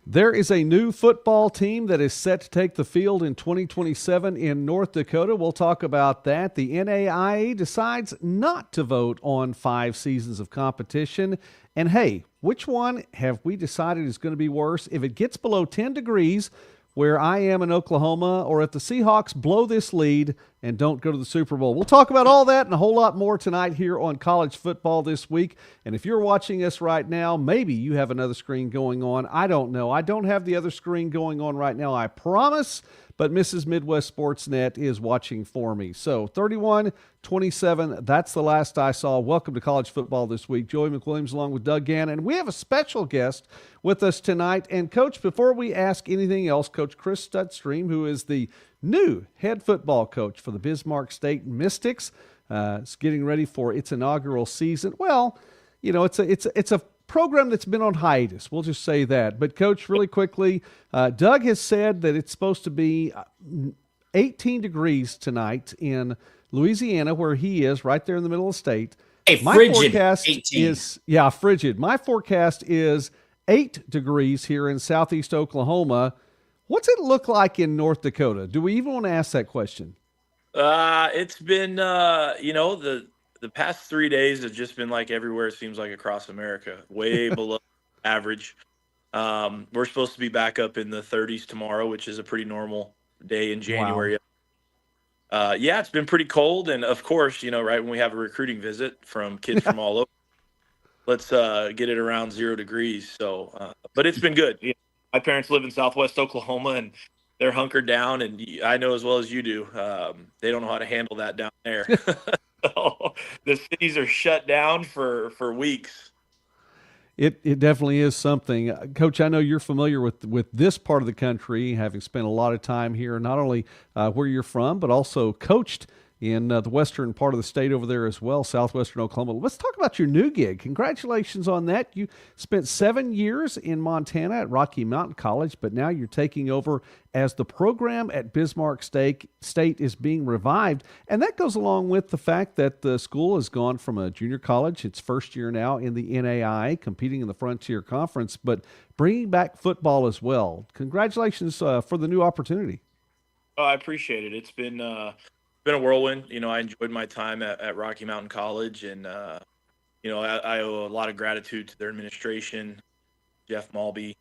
There is a new football team that is set to take the field in 2027 in North Dakota. We'll talk about that. The NAIA decides not to vote on 5 seasons of competition. And hey, which one have we decided is going to be worse? If it gets below 10 degrees, where I am in Oklahoma, or if the Seahawks blow this lead and don't go to the Super Bowl. We'll talk about all that and a whole lot more tonight here on College Football This Week. And if you're watching us right now, maybe you have another screen going on. I don't know. I don't have the other screen going on right now, I promise. But Mrs. Midwest Sportsnet is watching for me. So 31-27, that's the last I saw. Welcome to College Football This Week. Joey McWilliams along with Doug Gann. And we have a special guest with us tonight. And, Coach, before we ask anything else, Coach Chris Studstream, who is the new head football coach for the Bismarck State Mystics, is getting ready for its inaugural season. Well, you know, it's a program that's been on hiatus. We'll just say that. But, Coach, really quickly, Doug has said that it's supposed to be 18 degrees tonight in Louisiana, where he is, right there in the middle of the state. Hey, My frigid forecast 18. is, frigid. My forecast is 8 degrees here in southeast Oklahoma. What's it look like in North Dakota? Do we even want to ask that question? It's been, the past 3 days have just been like everywhere, it seems like across America, way below average. We're supposed to be back up in the 30s tomorrow, which is a pretty normal day in January. Wow. Yeah, it's been pretty cold. And of course, right when we have a recruiting visit from kids from all over, let's get it around 0 degrees. So, but it's been good. My parents live in Southwest Oklahoma, and they're hunkered down. And I know as well as you do, they don't know how to handle that down there. So the cities are shut down for weeks. It definitely is something. Coach, I know you're familiar with this part of the country, having spent a lot of time here, not only where you're from, but also coached in the western part of the state over there as well, southwestern Oklahoma. Let's talk about your new gig. Congratulations on that. You spent 7 years in Montana at Rocky Mountain College, but now you're taking over as the program at Bismarck State is being revived. And that goes along with the fact that the school has gone from a junior college, its first year now in the NAIA, competing in the Frontier Conference, but bringing back football as well. Congratulations for the new opportunity. Oh, I appreciate it. It's been a whirlwind. I enjoyed my time at Rocky Mountain College, and I owe a lot of gratitude to their administration. Jeff Malby,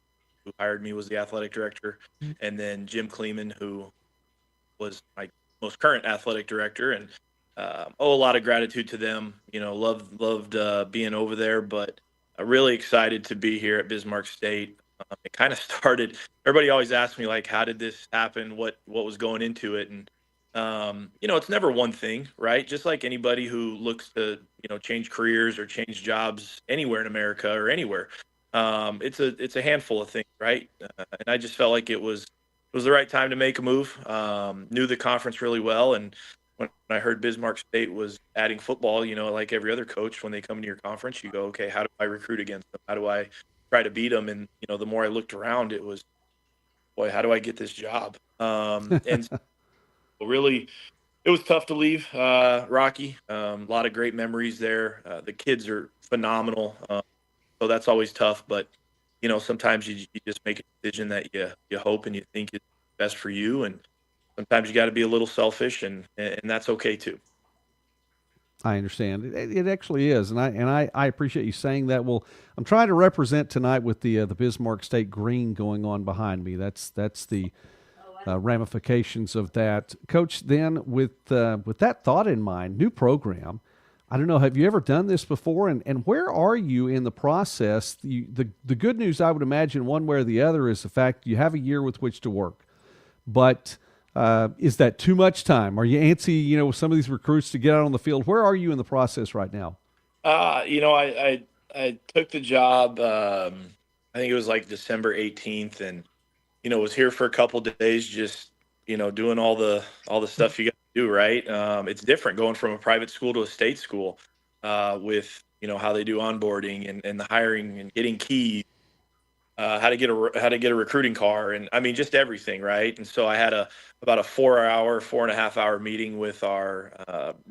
who hired me, was the athletic director, and then Jim Kleeman, who was my most current athletic director, and owe a lot of gratitude to them. Loved being over there, but I'm really excited to be here at Bismarck State. It kind of started. Everybody always asks me, like, how did this happen? What was going into it? And it's never one thing, right? Just like anybody who looks to, change careers or change jobs anywhere in America or anywhere. It's a handful of things, right? And I just felt like it was the right time to make a move. Knew the conference really well. And when I heard Bismarck State was adding football, like every other coach, when they come into your conference, you go, okay, how do I recruit against them? How do I try to beat them? And, the more I looked around, it was, boy, how do I get this job? And really, it was tough to leave Rocky. A lot of great memories there. The kids are phenomenal, so that's always tough. But sometimes you just make a decision that you hope and you think is best for you, and sometimes you got to be a little selfish, and that's okay too. I understand. It actually is, and I appreciate you saying that. Well, I'm trying to represent tonight with the Bismarck State green going on behind me. That's the ramifications of that. Coach, then with that thought in mind, new program, I don't know, have you ever done this before? And where are you in the process? The good news, I would imagine, one way or the other, is the fact you have a year with which to work. But is that too much time? Are you antsy, with some of these recruits to get out on the field? Where are you in the process right now? I took the job, I think it was like December 18th, and was here for a couple of days, just, doing all the stuff you got to do, right? It's different going from a private school to a state school, with, how they do onboarding and the hiring and getting keys, how to get a recruiting car. And I mean, just everything. Right. And so I had about a 4.5 hour meeting with our,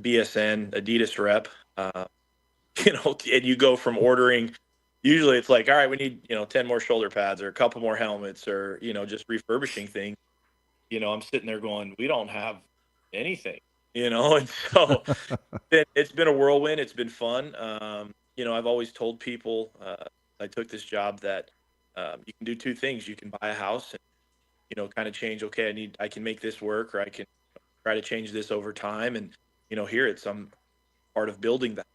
BSN Adidas rep, and you go from ordering Usually it's like, all right, we need, 10 more shoulder pads or a couple more helmets or, just refurbishing things. I'm sitting there going, we don't have anything, and so it's been a whirlwind. It's been fun. I've always told people, I took this job that you can do two things. You can buy a house and, kind of change, okay, I can make this work, or I can try to change this over time. And, here I'm part of building that.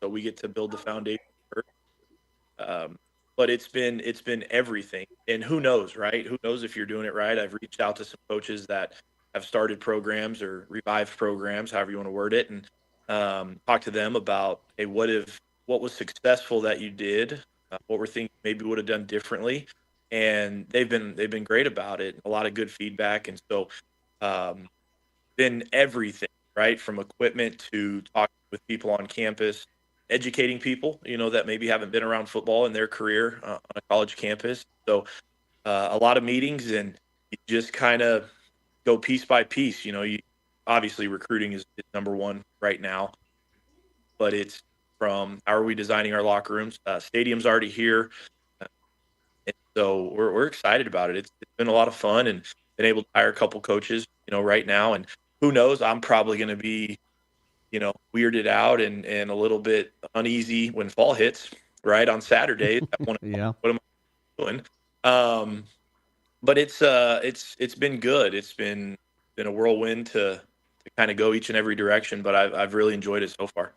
So we get to build the foundation first. Um, but it's been everything. And who knows, right? Who knows if you're doing it right? I've reached out to some coaches that have started programs or revived programs, however you want to word it, and talked to them about, hey, what was successful that you did? What were things maybe would have done differently? And they've been great about it. A lot of good feedback, and so um, been everything, right? From equipment to talking with people on campus, educating people, that maybe haven't been around football in their career on a college campus. So a lot of meetings, and you just kind of go piece by piece. Obviously recruiting is number one right now, but it's from how are we designing our locker rooms? Stadium's already here. And so we're excited about it. It's been a lot of fun, and been able to hire a couple coaches, right now. And who knows, I'm probably going to be, weirded out and a little bit uneasy when fall hits, right, on Saturdays. I want to, Yeah. what am I doing? Um, but it's been good. It's been a whirlwind to kind of go each and every direction, but I've really enjoyed it so far.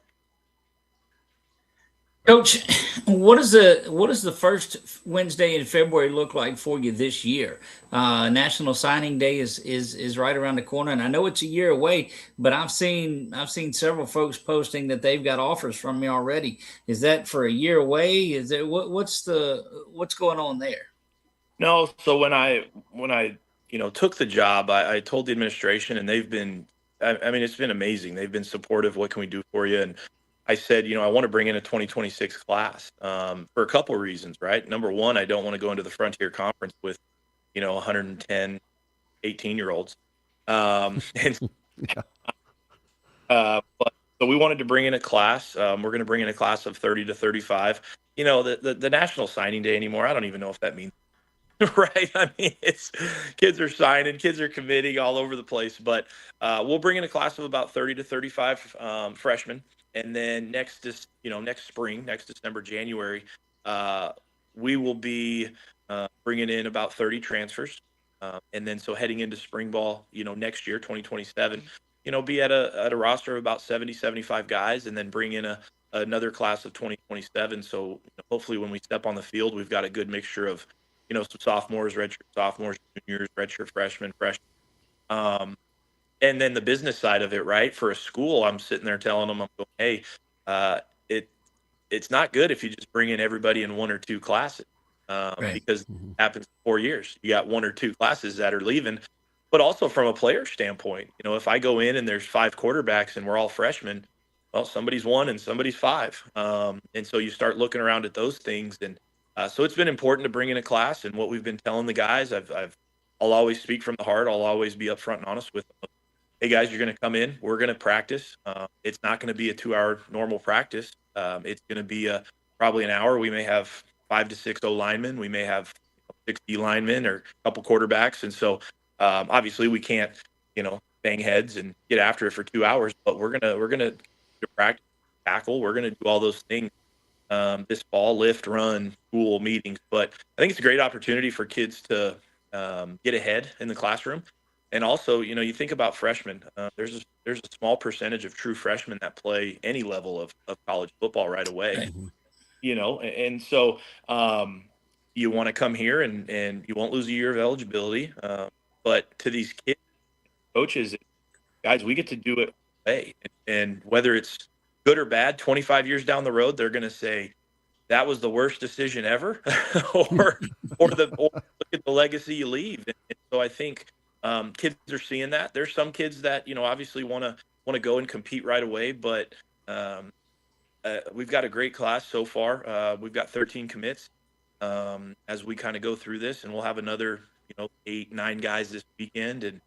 Coach, what does the first Wednesday in February look like for you this year? National Signing Day is right around the corner, and I know it's a year away, but I've seen several folks posting that they've got offers from me already. Is that for a year away? Is it what's going on there? No, so when I took the job, I told the administration, and they've been, I mean, it's been amazing. They've been supportive. What can we do for you? And I said, I want to bring in a 2026 class for a couple of reasons, right? Number one, I don't want to go into the Frontier Conference with 110 18-year-olds. And Yeah. but so we wanted to bring in a class. We're going to bring in a class of 30 to 35. The National Signing Day anymore, I don't even know if that means right. I mean, it's kids are signing, kids are committing all over the place, but we'll bring in a class of about 30 to 35 freshmen. And then next spring, next December, January, uh, we will be bringing in about 30 transfers. And then so heading into spring ball, next year, 2027, be at a roster of about 70, 75 guys, and then bring in another class of 2027. So hopefully when we step on the field, we've got a good mixture of some sophomores, redshirt sophomores, juniors, redshirt freshmen, freshmen. Um, and then the business side of it, right? For a school, I'm sitting there telling them, I'm going, hey, uh, it it's not good if you just bring in everybody in one or two classes, Right. because it Mhm. happens in 4 years. You got one or two classes that are leaving. But also from a player standpoint, if I go in and there's five quarterbacks and we're all freshmen, well, somebody's one and somebody's five. And so you start looking around at those things. And so it's been important to bring in a class. And what we've been telling the guys, I'll always speak from the heart. I'll always be upfront and honest with them. Hey guys, you're going to come in. We're going to practice. It's not going to be a 2 hour normal practice. It's going to be probably an hour. We may have 5 to 6 O linemen. We may have 60 linemen or a couple quarterbacks. And so obviously we can't, bang heads and get after it for 2 hours, but we're gonna practice, tackle. We're gonna do all those things this fall, lift, run, school meetings. But I think it's a great opportunity for kids to get ahead in the classroom. And also, you think about freshmen. There's a small percentage of true freshmen that play any level of college football right away. Right. Mhm. And so you want to come here and you won't lose a year of eligibility. But to these kids, coaches, guys, we get to do it all day. And whether it's good or bad, 25 years down the road, they're going to say that was the worst decision ever, or or look at the legacy you leave. And so I think kids are seeing that. There's some kids that obviously want to go and compete right away, but um, we've got a great class so far. We've got 13 commits as we kind of go through this, and we'll have another, 8, 9 guys this weekend, and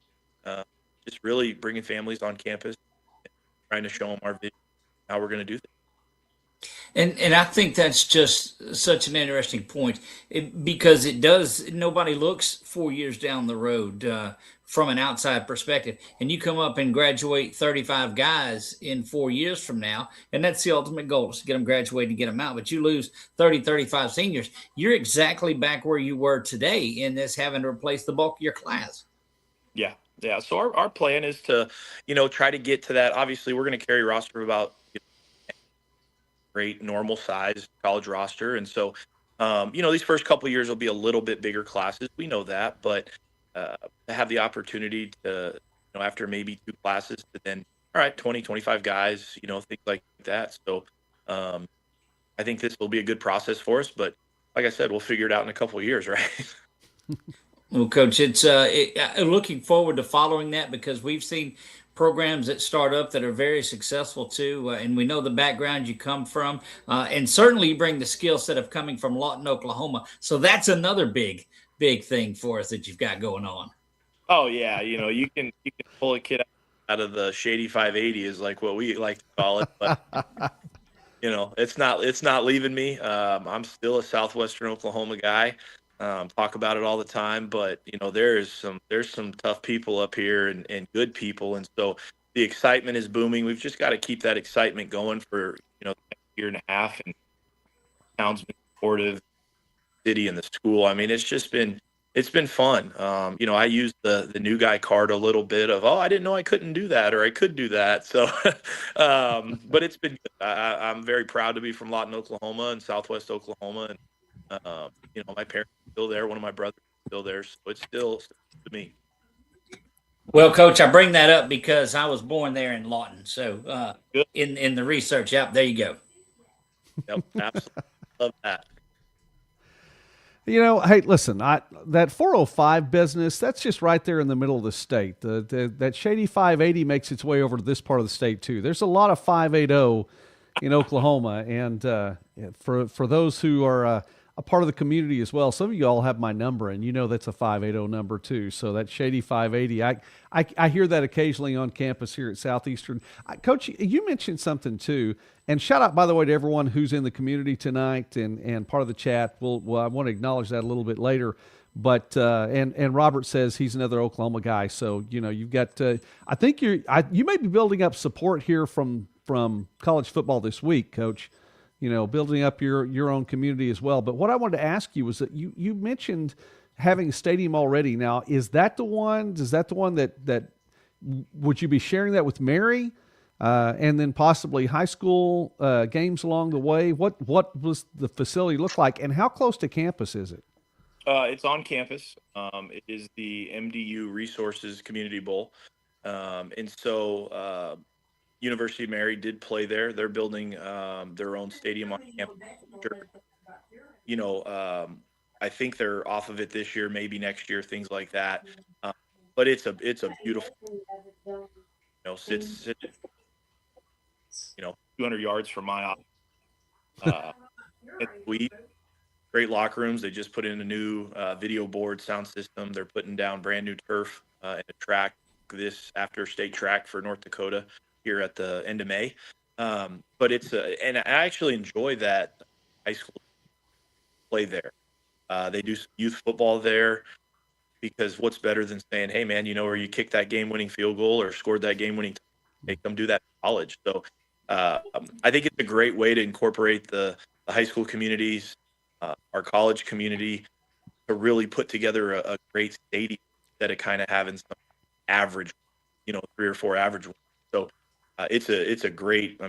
uh, just really bringing families on campus, trying to show them our vision, how we're going to do things. And I think that's just such an interesting point because it does. Nobody looks 4 years down the road from an outside perspective, and you come up and graduate 35 guys in 4 years from now, and that's the ultimate goal is to get them graduated and get them out. But you lose 30, 35 seniors, you're exactly back where you were today in this having to replace the bulk of your class. Yeah. Yeah. So our plan is to, try to get to that. Obviously, we're going to carry a roster of about great normal size college roster. And so, these first couple of years will be a little bit bigger classes. We know that, but to have the opportunity to, after maybe two classes to then, all right, 20, 25 guys, things like that. So I think this will be a good process for us. But like I said, we'll figure it out in a couple of years, right? Well, Coach, it's looking forward to following that because we've seen programs that start up that are very successful too, and we know the background you come from, and certainly you bring the skill set of coming from Lawton, Oklahoma. So that's another big thing for us that you've got going on. Oh yeah, you can pull a kid out of the shady 580 is like what we like to call it, but it's not leaving me. I'm still a Southwestern Oklahoma guy. Talk about it all the time, but there's some tough people up here and good people, and so the excitement is booming. We've just got to keep that excitement going for the next year and a half, and town's been supportive, city and the school. I mean, it's been fun. I used the new guy card a little bit of, oh, I didn't know I couldn't do that or I could do that. So, but it's been good. I'm very proud to be from Lawton, Oklahoma and Southwest Oklahoma. And, my parents are still there. One of my brothers is still there. So it's still to me. Well, Coach, I bring that up because I was born there in Lawton. So Good. in the research, yep, there you go. Yep, absolutely. Love that. Hey, listen, that 405 business, that's just right there in the middle of the state. That shady 580 makes its way over to this part of the state, too. There's a lot of 580 in Oklahoma. And for those who are a part of the community as well, some of you all have my number, and that's a 580 number, too. So that shady 580, I hear that occasionally on campus here at Southeastern. Coach, you mentioned something, too. And shout out, by the way, to everyone who's in the community tonight and part of the chat. I want to acknowledge that a little bit later. But and Robert says he's another Oklahoma guy. So you've got. I think you may be building up support here from college football this week, Coach. Building up your own community as well. But what I wanted to ask you was that you mentioned having a stadium already. Now, is that the one? Is that the one that would you be sharing that with Mary? And then possibly high school games along the way. What was the facility look like, and how close to campus is it? It's on campus. It is the MDU Resources Community Bowl, and so University of Mary did play there. They're building their own stadium on campus. I think they're off of it this year, maybe next year, things like that. But it's a beautiful, sits 200 yards from my office. Great locker rooms. They just put in a new video board sound system. They're putting down brand new turf and a track this after state track for North Dakota here at the end of May. But and I actually enjoy that high school play there. They do youth football there because what's better than saying, hey man, where you kicked that game-winning field goal or scored that game-winning, they come do that in college. So I think it's a great way to incorporate the high school communities, our college community, to really put together a great stadium instead of kind of having some average, 3 or 4 average ones. So it's a great,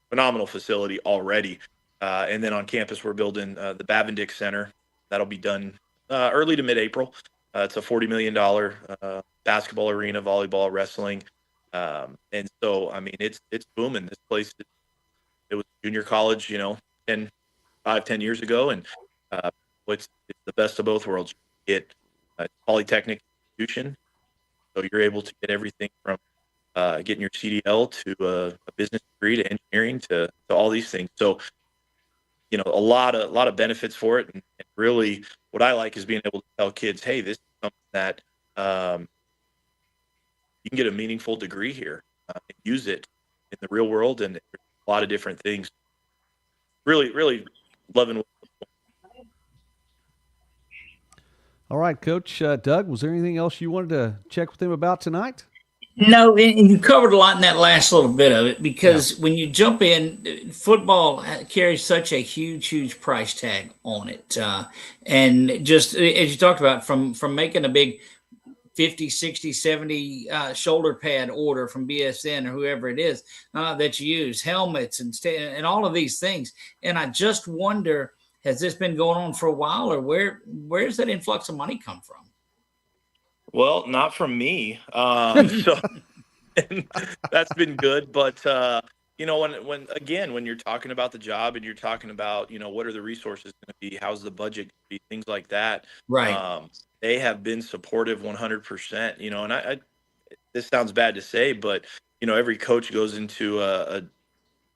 phenomenal facility already. And then on campus, we're building the Bavendick Center. That'll be done early to mid-April. It's a $40 million basketball arena, volleyball, wrestling. And so, it's booming. This place, it was junior college, 10 years ago. And it's the best of both worlds. You get a polytechnic institution. So you're able to get everything from getting your CDL to a business degree to engineering to all these things. So, a lot of benefits for it. And really what I like is being able to tell kids, hey, this is something that you can get a meaningful degree here and use it in the real world. And there's a lot of different things really loving. All right, Coach Doug, was there anything else you wanted to check with him about tonight? No, and you covered a lot in that last little bit of it because when you jump in, football carries such a huge price tag on it. And just as you talked about, from making a big 50, 60, 70 shoulder pad order from BSN or whoever it is that you use, helmets and all of these things. And I just wonder, has this been going on for a while, or where's that influx of money come from? Well, not from me. So that's been good. But, when you're talking about the job and you're talking about, what are the resources going to be, how's the budget going to be, things like that. Right. They have been supportive 100%, and this sounds bad to say, but, every coach goes into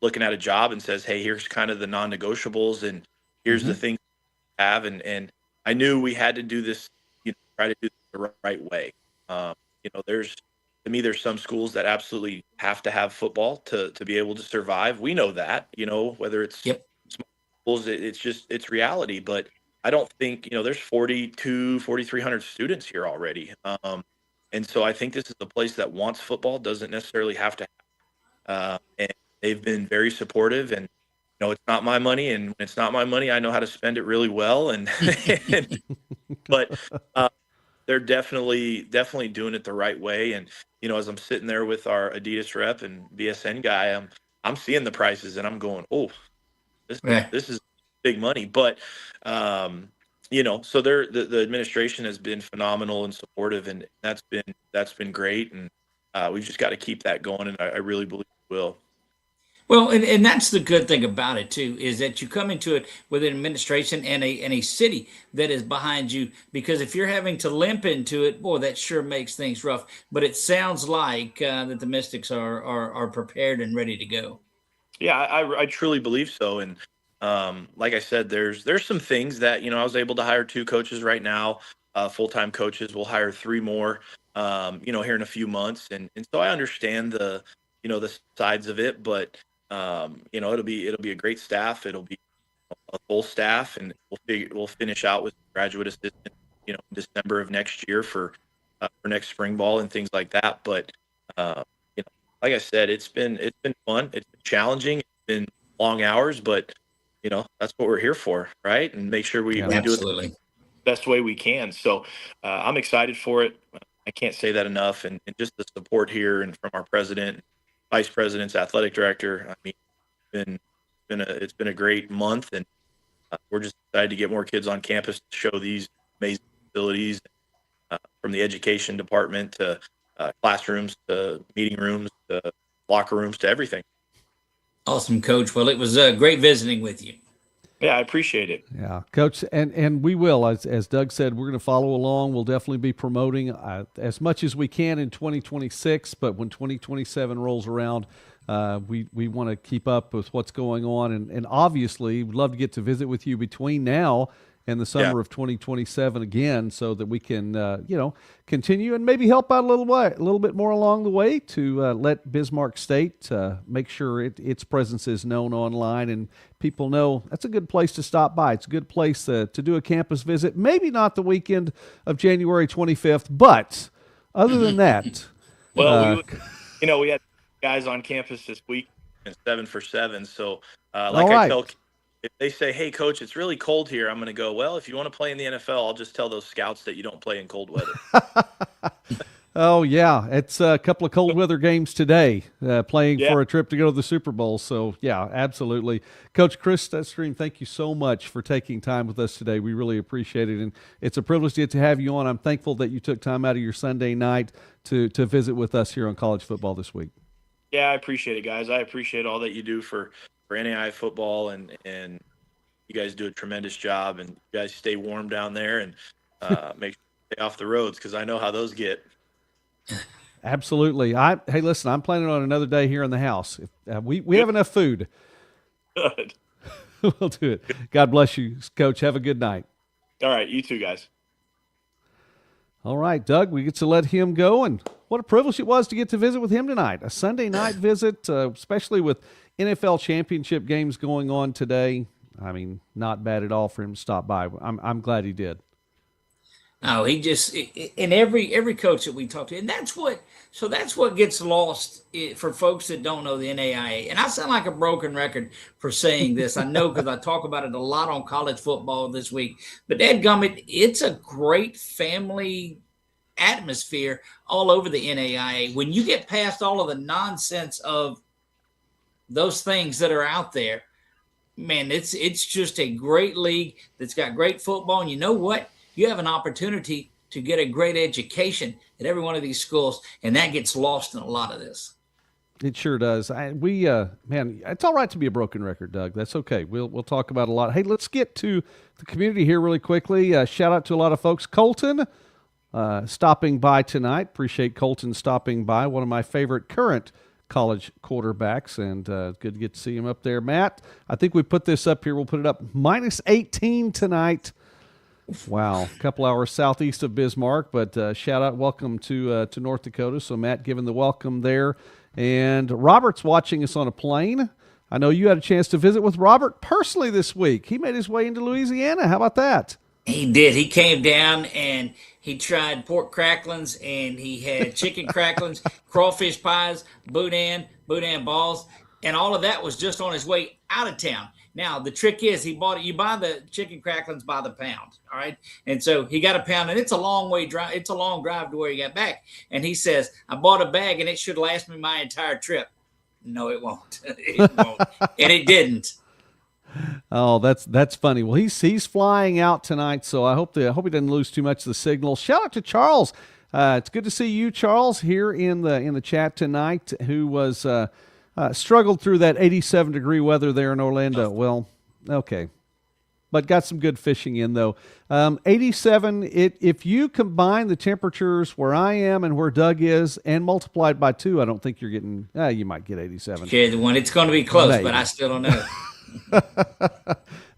looking at a job and says, hey, here's kind of the non-negotiables and here's the things we have. And I knew we had to do this, try to do this the right way. There's some schools that absolutely have to have football to be able to survive. We know that, whether it's small schools, it's reality. But I don't think, there's 4,300 students here already. And so I think this is a place that wants football, doesn't necessarily have to have. And they've been very supportive, and it's not my money, and when it's not my money, I know how to spend it really well. But they're definitely doing it the right way. And, as I'm sitting there with our Adidas rep and BSN guy, I'm seeing the prices and I'm going, oh, this is big money. But, so the administration has been phenomenal and supportive, and that's been great. And we've just got to keep that going. And I really believe we will. Well, and that's the good thing about it too, is that you come into it with an administration and a city that is behind you. Because if you're having to limp into it, boy, that sure makes things rough. But it sounds like that the Mystics are prepared and ready to go. Yeah, I truly believe so. And like I said, there's some things that I was able to hire 2 coaches right now, full-time coaches. We'll hire 3 more, here in a few months. And so I understand the sides of it, but it'll be a great staff. It'll be a full staff, and we'll finish out with graduate assistant, in December of next year for next spring ball and things like that. But like I said, it's been fun. It's been challenging. It's been long hours, but that's what we're here for, right? And make sure we do it the best way we can. So I'm excited for it. I can't say that enough, and just the support here and from our president, vice president's athletic director. I mean, it's been a great month, and we're just excited to get more kids on campus to show these amazing facilities, from the education department to classrooms to meeting rooms to locker rooms to everything. Awesome, Coach. Well, it was great visiting with you. Yeah, I appreciate it. Yeah, Coach, and we will, as Doug said, we're going to follow along. We'll definitely be promoting as much as we can in 2026, but when 2027 rolls around, we want to keep up with what's going on, and obviously we'd love to get to visit with you between now and the summer of 2027 again, so that we can continue and maybe help out a little bit more along the way to let Bismarck State make sure its presence is known online and people know that's a good place to stop by. It's a good place to do a campus visit. Maybe not the weekend of January 25th, but other than that, well, we had guys on campus this week, 7 for 7. So I tell. If they say, hey, Coach, it's really cold here, I'm going to go, well, if you want to play in the NFL, I'll just tell those scouts that you don't play in cold weather. Oh, yeah. It's a couple of cold weather games today, playing for a trip to go to the Super Bowl. So, yeah, absolutely. Coach Chris Stream, thank you so much for taking time with us today. We really appreciate it. And it's a privilege to get to have you on. I'm thankful that you took time out of your Sunday night to visit with us here on College Football This Week. Yeah, I appreciate it, guys. I appreciate all that you do for NAI football, and you guys do a tremendous job, and you guys stay warm down there and make sure you stay off the roads, because I know how those get. Absolutely. Hey, listen, I'm planning on another day here in the house. We have enough food. Good. We'll do it. God bless you, Coach. Have a good night. All right, you too, guys. All right, Doug, we get to let him go, and what a privilege it was to get to visit with him tonight. A Sunday night visit, especially with NFL championship games going on today. I mean, not bad at all for him to stop by. I'm glad he did. No, he just and every coach that we talk to, and that's what gets lost for folks that don't know the NAIA. And I sound like a broken record for saying this. I know because I talk about it a lot on college football this week. But dadgummit, it's a great family atmosphere all over the NAIA. When you get past all of the nonsense of those things that are out there, man, it's just a great league that's got great football. And you know what? You have an opportunity to get a great education at every one of these schools, and that gets lost in a lot of this. It sure does. Man, it's all right to be a broken record, Doug. That's okay. We'll talk about a lot. Hey, let's get to the community here really quickly. Shout out to a lot of folks. Colton stopping by tonight. Appreciate Colton stopping by. One of my favorite current college quarterbacks, and good to get to see him up there. Matt, I think we put this up here. We'll put it up minus 18 tonight. Wow, a couple hours southeast of Bismarck, but shout out, welcome to North Dakota. So Matt giving the welcome there, and Robert's watching us on a plane. I know you had a chance to visit with Robert personally this week. He made his way into Louisiana. How about that? He did. He came down and he tried pork cracklings, and he had chicken cracklings, crawfish pies, boudin balls, and all of that was just on his way out of town. Now, the trick is you buy the chicken cracklings by the pound, all right? And so he got a pound, and it's a long drive. It's a long drive to where he got back. And he says, I bought a bag, and it should last me my entire trip. No, it won't. It won't. And it didn't. Oh, that's funny. Well, he's flying out tonight, so I hope he doesn't lose too much of the signal. Shout out to Charles. It's good to see you, Charles, here in the chat tonight, who was struggled through that 87-degree weather there in Orlando. Well, okay. But got some good fishing in, though. 87, if you combine the temperatures where I am and where Doug is and multiply it by 2, I don't think you're getting, you might get 87. Okay, the one, it's going to be close, maybe. But I still don't know.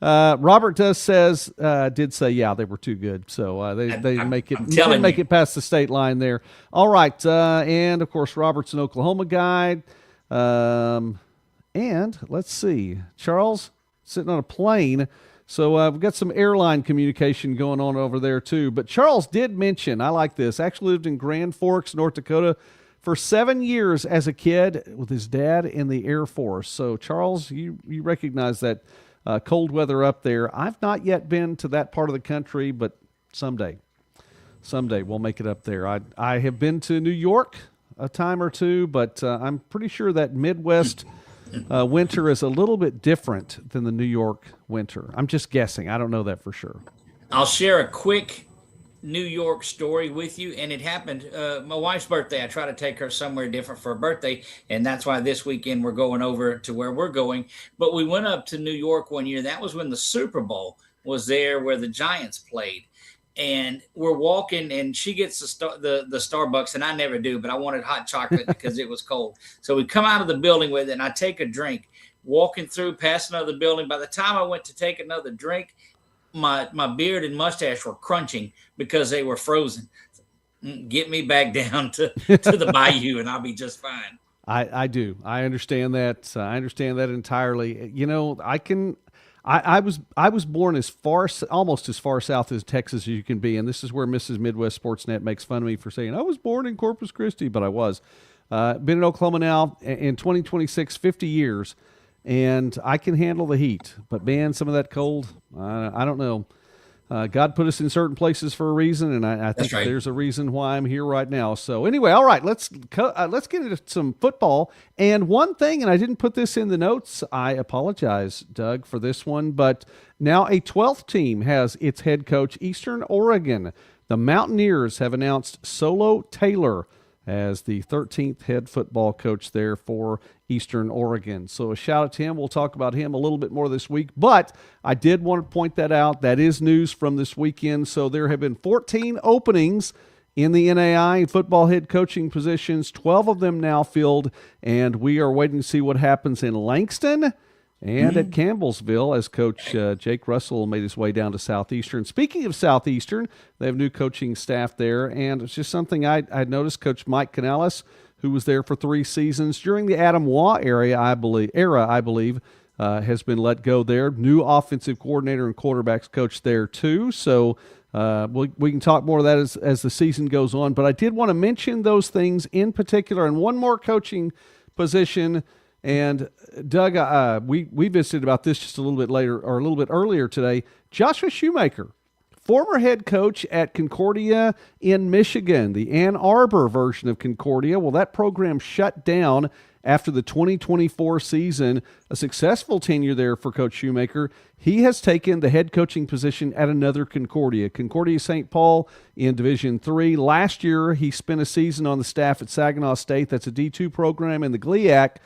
Robert did say, yeah, they were too good. So they didn't make it past the state line there. All right. And, of course, Robert's an Oklahoma guide. And let's see, Charles sitting on a plane. So we've got some airline communication going on over there too. But Charles did mention, I like this, actually lived in Grand Forks, North Dakota for 7 years as a kid with his dad in the Air Force. So Charles, you recognize that cold weather up there. I've not yet been to that part of the country, but someday we'll make it up there. I have been to New York a time or two, but I'm pretty sure that Midwest winter is a little bit different than the New York winter. I'm just guessing. I don't know that for sure. I'll share a quick New York story with you, and it happened my wife's birthday. I try to take her somewhere different for her birthday, and that's why this weekend we're going over to where we're going. But we went up to New York one year. That was when the Super Bowl was there, where the Giants played. And we're walking, and she gets the Starbucks, and I never do, but I wanted hot chocolate because it was cold. So we come out of the building with it, and I take a drink, walking through past another building. By the time I went to take another drink, my beard and mustache were crunching because they were frozen. Get me back down to the bayou, and I'll be just fine. I do. I understand that. I understand that entirely. You know, I was born almost as far south as Texas as you can be, and this is where Mrs. Midwest Sportsnet makes fun of me for saying I was born in Corpus Christi, but I was. Been in Oklahoma now in 2026, 50 years, and I can handle the heat. But man, some of that cold, I don't know. God put us in certain places for a reason, and I think there's a reason why I'm here right now. So anyway, all right, let's get into some football. And one thing, and I didn't put this in the notes, I apologize, Doug, for this one, but now a 12th team has its head coach, Eastern Oregon. The Mountaineers have announced Solo Taylor as the 13th head football coach there for Eastern Oregon. So a shout out to him. We'll talk about him a little bit more this week, but I did want to point that out. That is news from this weekend. So there have been 14 openings in the NAI football head coaching positions, 12 of them now filled, and we are waiting to see what happens in Langston and at Campbellsville as Coach Jake Russell made his way down to Southeastern. Speaking of Southeastern, they have new coaching staff there, and it's just something I noticed. Coach Mike Canales, who was there for 3 seasons. During the Adam Waugh era, I believe, has been let go there. New offensive coordinator and quarterbacks coach there too. So we can talk more of that as the season goes on. But I did want to mention those things in particular, and one more coaching position. And Doug, we visited about this just a little bit later, or a little bit earlier today. Joshua Shoemaker, former head coach at Concordia in Michigan, the Ann Arbor version of Concordia. Well, that program shut down after the 2024 season. A successful tenure there for Coach Shoemaker. He has taken the head coaching position at another Concordia St. Paul in Division III. Last year, he spent a season on the staff at Saginaw State. That's a D2 program in the GLIAC.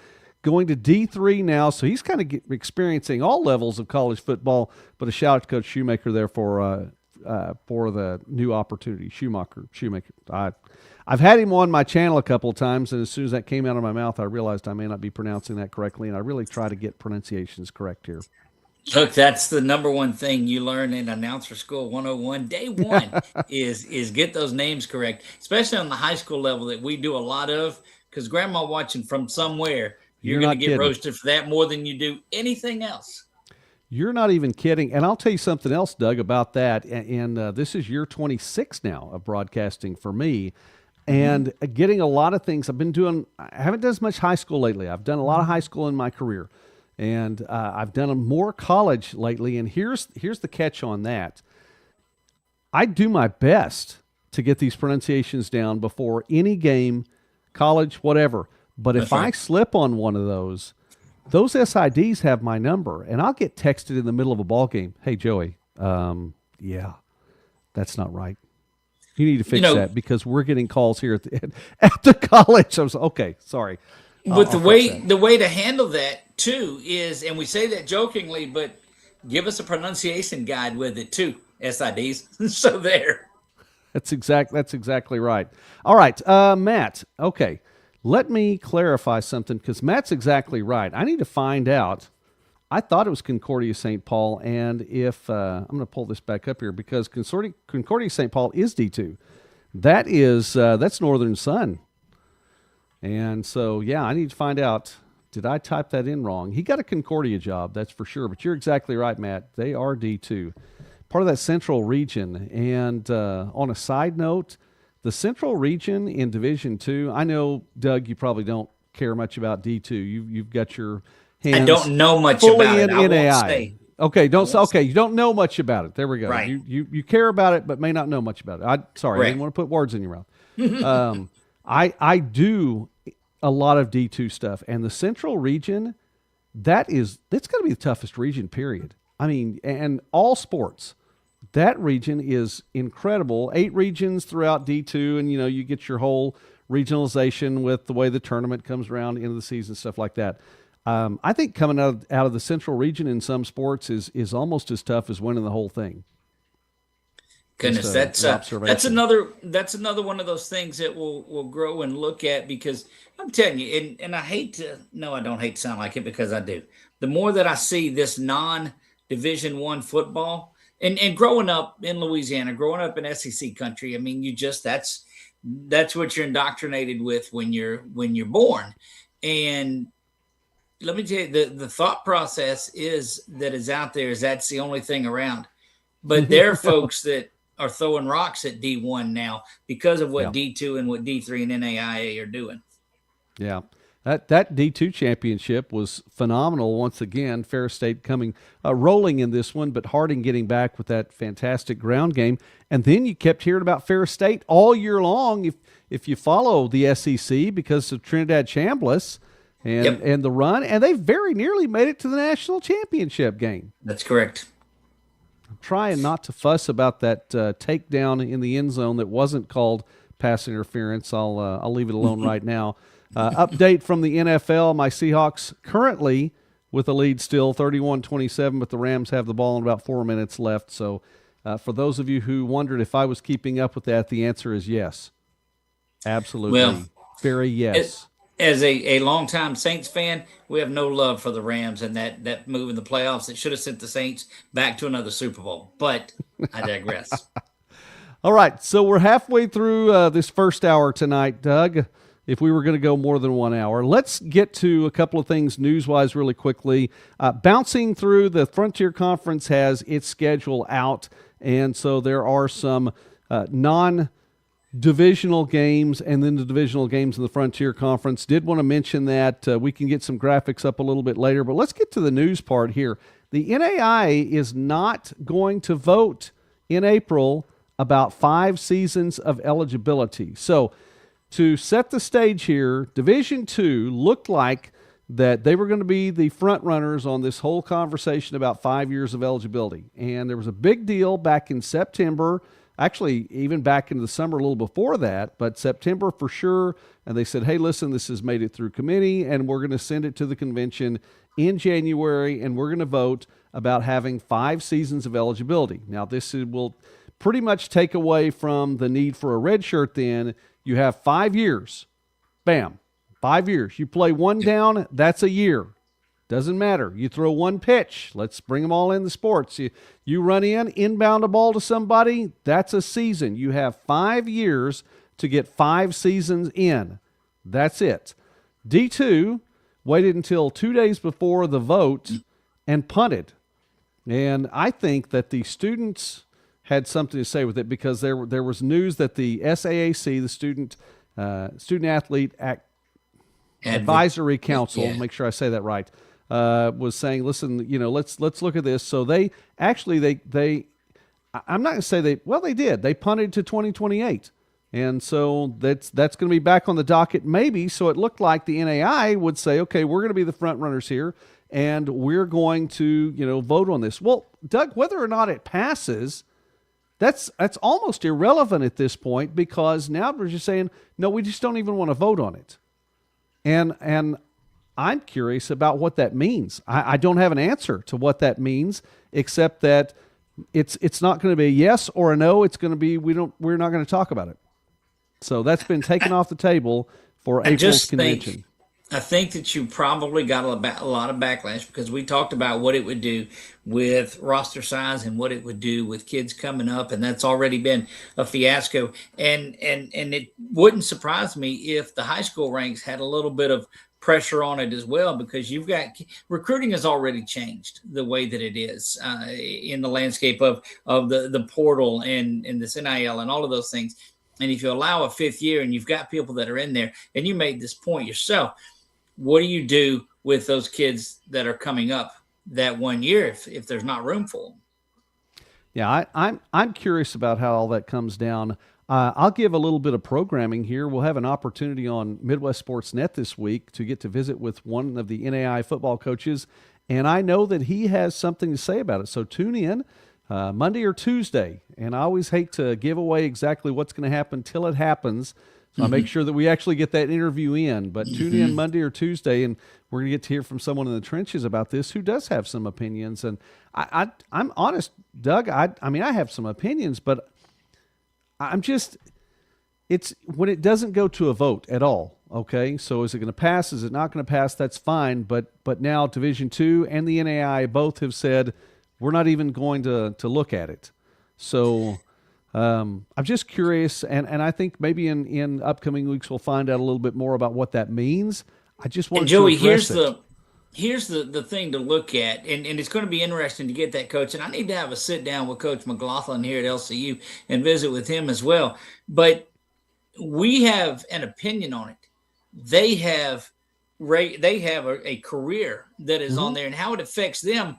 Going to D3 now, so he's kind of experiencing all levels of college football. But a shout out to Coach Shoemaker there for the new opportunity. Shoemaker. I've had him on my channel a couple of times, and as soon as that came out of my mouth, I realized I may not be pronouncing that correctly, and I really try to get pronunciations correct here. Look, that's the number one thing you learn in Announcer School 101. Day one is get those names correct, especially on the high school level that we do a lot of, because Grandma watching from somewhere. You're going to get roasted for that more than you do anything else. You're not even kidding. And I'll tell you something else, Doug, about that. And this is year 26 now of broadcasting for me. And getting a lot of things. I haven't done as much high school lately. I've done a lot of high school in my career. And I've done more college lately. And here's the catch on that. I do my best to get these pronunciations down before any game, college, whatever. But if I slip on one of those SIDs have my number, and I'll get texted in the middle of a ball game. Hey, Joey, yeah, that's not right. You need to fix that because we're getting calls here at the college. I was okay. Sorry. But the way to handle that too is, and we say that jokingly, but give us a pronunciation guide with it too. SIDs. So there. That's exactly right. All right, Matt. Okay. Let me clarify something, because Matt's exactly right. I need to find out. I thought it was Concordia St. Paul, and if I'm going to pull this back up here, because Concordia St. Paul is D2. That's Northern Sun. And so, yeah, I need to find out, did I type that in wrong? He got a Concordia job, that's for sure. But you're exactly right, Matt. They are D2. Part of that central region. And on a side note, the Central Region in Division II, I know, Doug, you probably don't care much about D2. You've got your hands I don't know much about it. I NAI. won't say. Okay, you don't know much about it. There we go. Right. You care about it, but may not know much about it. I didn't want to put words in your mouth. I do a lot of D2 stuff, and the Central Region, that's going to be the toughest region, period. I mean, and all sports. That region is incredible. 8 regions throughout D2, and you get your whole regionalization with the way the tournament comes around, into the season, stuff like that. I think coming out of the Central Region in some sports is almost as tough as winning the whole thing. Goodness, that's another one of those things that we'll grow and look at, because I'm telling you, and I don't hate to sound like it, because I do. The more that I see this non-Division I football. And growing up in Louisiana, growing up in SEC country, I mean, that's what you're indoctrinated with when you're born. And let me tell you, the thought process is out there is that's the only thing around. But there are folks that are throwing rocks at D1 now because of what D2 and what D3 and NAIA are doing. Yeah. That D2 championship was phenomenal once again. Ferris State coming rolling in this one, but Harding getting back with that fantastic ground game. And then you kept hearing about Ferris State all year long if you follow the SEC, because of Trinidad Chambliss and the run. And they very nearly made it to the national championship game. That's correct. I'm trying not to fuss about that takedown in the end zone that wasn't called pass interference. I'll leave it alone right now. Update from the NFL. My Seahawks currently with a lead still, 31-27, but the Rams have the ball in about 4 minutes left. So for those of you who wondered if I was keeping up with that, the answer is yes. Absolutely. Well, very yes. As a longtime Saints fan, we have no love for the Rams and that move in the playoffs that should have sent the Saints back to another Super Bowl. But I digress. All right, so we're halfway through this first hour tonight, Doug. if we were going to go more than 1 hour. Let's get to a couple of things news-wise really quickly. Bouncing through, the Frontier Conference has its schedule out, and so there are some non-divisional games and then the divisional games in the Frontier Conference. Did want to mention that. We can get some graphics up a little bit later, but let's get to the news part here. The NAIA is not going to vote in April about 5 seasons of eligibility. So to set the stage here, Division II looked like that they were going to be the front runners on this whole conversation about 5 years of eligibility. And there was a big deal back in September, actually even back into the summer a little before that, but September for sure. And they said, hey, listen, this has made it through committee and we're going to send it to the convention in January and we're going to vote about having 5 seasons of eligibility. Now, will pretty much take away from the need for a red shirt then. You have 5 years. Bam. 5 years. You play one down, that's a year. Doesn't matter. You throw one pitch. Let's bring them all in the sports. You run inbound a ball to somebody, that's a season. You have 5 years to get 5 seasons in. That's it. D2 waited until 2 days before the vote and punted. And I think that the students had something to say with it because there was news that the SAAC, the Student Athlete Advisory Council, make sure I say that right, was saying, listen, let's look at this. So they actually I'm not going to say they did. They punted to 2028. And so that's going to be back on the docket maybe. So it looked like the NAI would say, okay, we're going to be the front runners here and we're going to, vote on this. Well, Doug, whether or not it passes, that's almost irrelevant at this point because now we're just saying, no, we just don't even want to vote on it. And I'm curious about what that means. I don't have an answer to what that means, except that it's not going to be a yes or a no. It's going to be we're not going to talk about it. So that's been taken off the table for April's convention. I think that you probably got a lot of backlash because we talked about what it would do with roster size and what it would do with kids coming up, and that's already been a fiasco. And it wouldn't surprise me if the high school ranks had a little bit of pressure on it as well, because you've got recruiting has already changed the way that it is in the landscape of the portal and this NIL and all of those things. And if you allow a 5th year and you've got people that are in there, and you made this point yourself, what do you do with those kids that are coming up that 1 year if there's not room for them? Yeah, I'm curious about how all that comes down. I'll give a little bit of programming here. We'll have an opportunity on Midwest Sports Net this week to get to visit with one of the NAI football coaches, and I know that he has something to say about it. So tune in Monday or Tuesday, and I always hate to give away exactly what's going to happen till it happens. So I'll make sure that we actually get that interview in. But tune in Monday or Tuesday, and we're going to get to hear from someone in the trenches about this who does have some opinions. And I'm honest, Doug, I mean, I have some opinions, but it's when it doesn't go to a vote at all, okay? So is it going to pass? Is it not going to pass? That's fine. But now Division II and the NAI both have said we're not even going to look at it. So I'm just curious, and I think maybe in upcoming weeks we'll find out a little bit more about what that means. I just want to address it. Here's the thing to look at, and it's going to be interesting to get that coach. And I need to have a sit down with Coach McLaughlin here at LCU and visit with him as well. But we have an opinion on it. They have a career that is on there, and how it affects them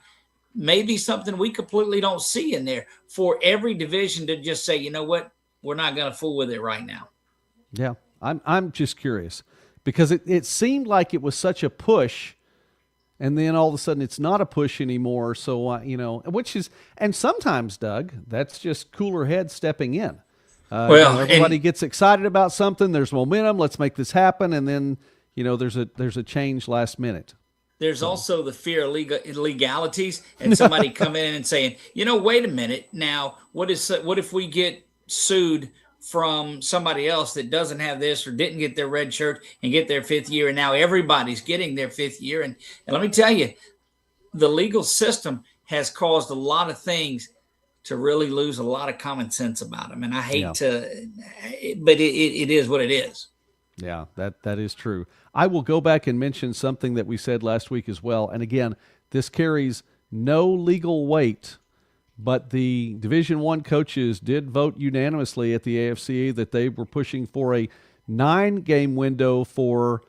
may be something we completely don't see in there for every division to just say, you know what, we're not going to fool with it right now. Yeah, I'm just curious because it seemed like it was such a push, and then all of a sudden it's not a push anymore. So, and sometimes, Doug, that's just cooler heads stepping in. Everybody gets excited about something. There's momentum. Let's make this happen. And then, there's a change last minute. There's also the fear of illegalities and somebody coming in and saying, wait a minute. Now, what if we get sued from somebody else that doesn't have this or didn't get their red shirt and get their 5th year, and now everybody's getting their 5th year? And let me tell you, the legal system has caused a lot of things to really lose a lot of common sense about them. And I hate to, but it is what it is. Yeah, that is true. I will go back and mention something that we said last week as well. And again, this carries no legal weight, but the Division I coaches did vote unanimously at the AFCA that they were pushing for a 9-game window for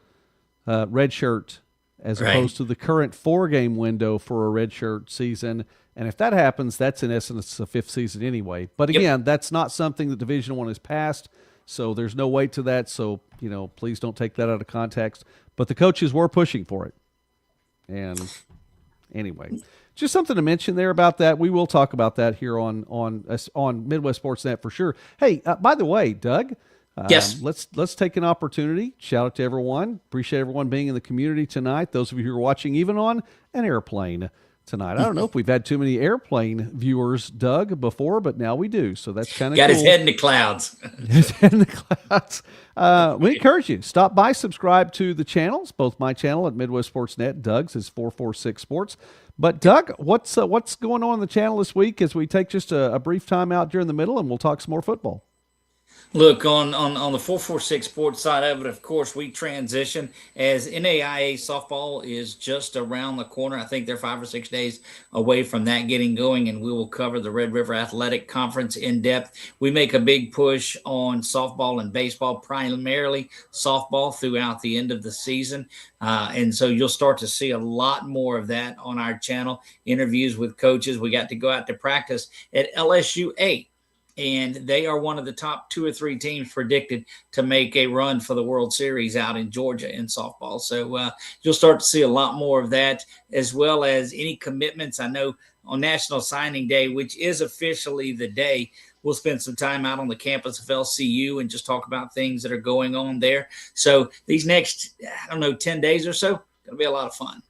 redshirt as opposed to the current 4-game window for a redshirt season. And if that happens, that's in essence a 5th season anyway. But again, that's not something that Division I has passed, so there's no weight to that. So, please don't take that out of context. But the coaches were pushing for it. And anyway, just something to mention there about that. We will talk about that here on Midwest Sportsnet for sure. Hey, by the way, Doug, yes, let's take an opportunity. Shout out to everyone. Appreciate everyone being in the community tonight. Those of you who are watching even on an airplane tonight. I don't know if we've had too many airplane viewers, Doug, before, but now we do. So that's kind of got cool. his head in the clouds. His head in the clouds. We encourage you, stop by, subscribe to the channels, both my channel at Midwest Sportsnet, Doug's is 446 Sports. But Doug, what's going on the channel this week as we take just a brief time out during the middle and we'll talk some more football? Look, on the 446 Sports side of it, of course, we transition as NAIA softball is just around the corner. I think they're 5 or 6 days away from that getting going, and we will cover the Red River Athletic Conference in depth. We make a big push on softball and baseball, primarily softball throughout the end of the season. And so you'll start to see a lot more of that on our channel, interviews with coaches. We got to go out to practice at LSU 8. And they are one of the top 2 or 3 teams predicted to make a run for the World Series out in Georgia in softball. So you'll start to see a lot more of that, as well as any commitments. I know on National Signing Day, which is officially the day, we'll spend some time out on the campus of LCU and just talk about things that are going on there. So these next, 10 days or so, going to be a lot of fun.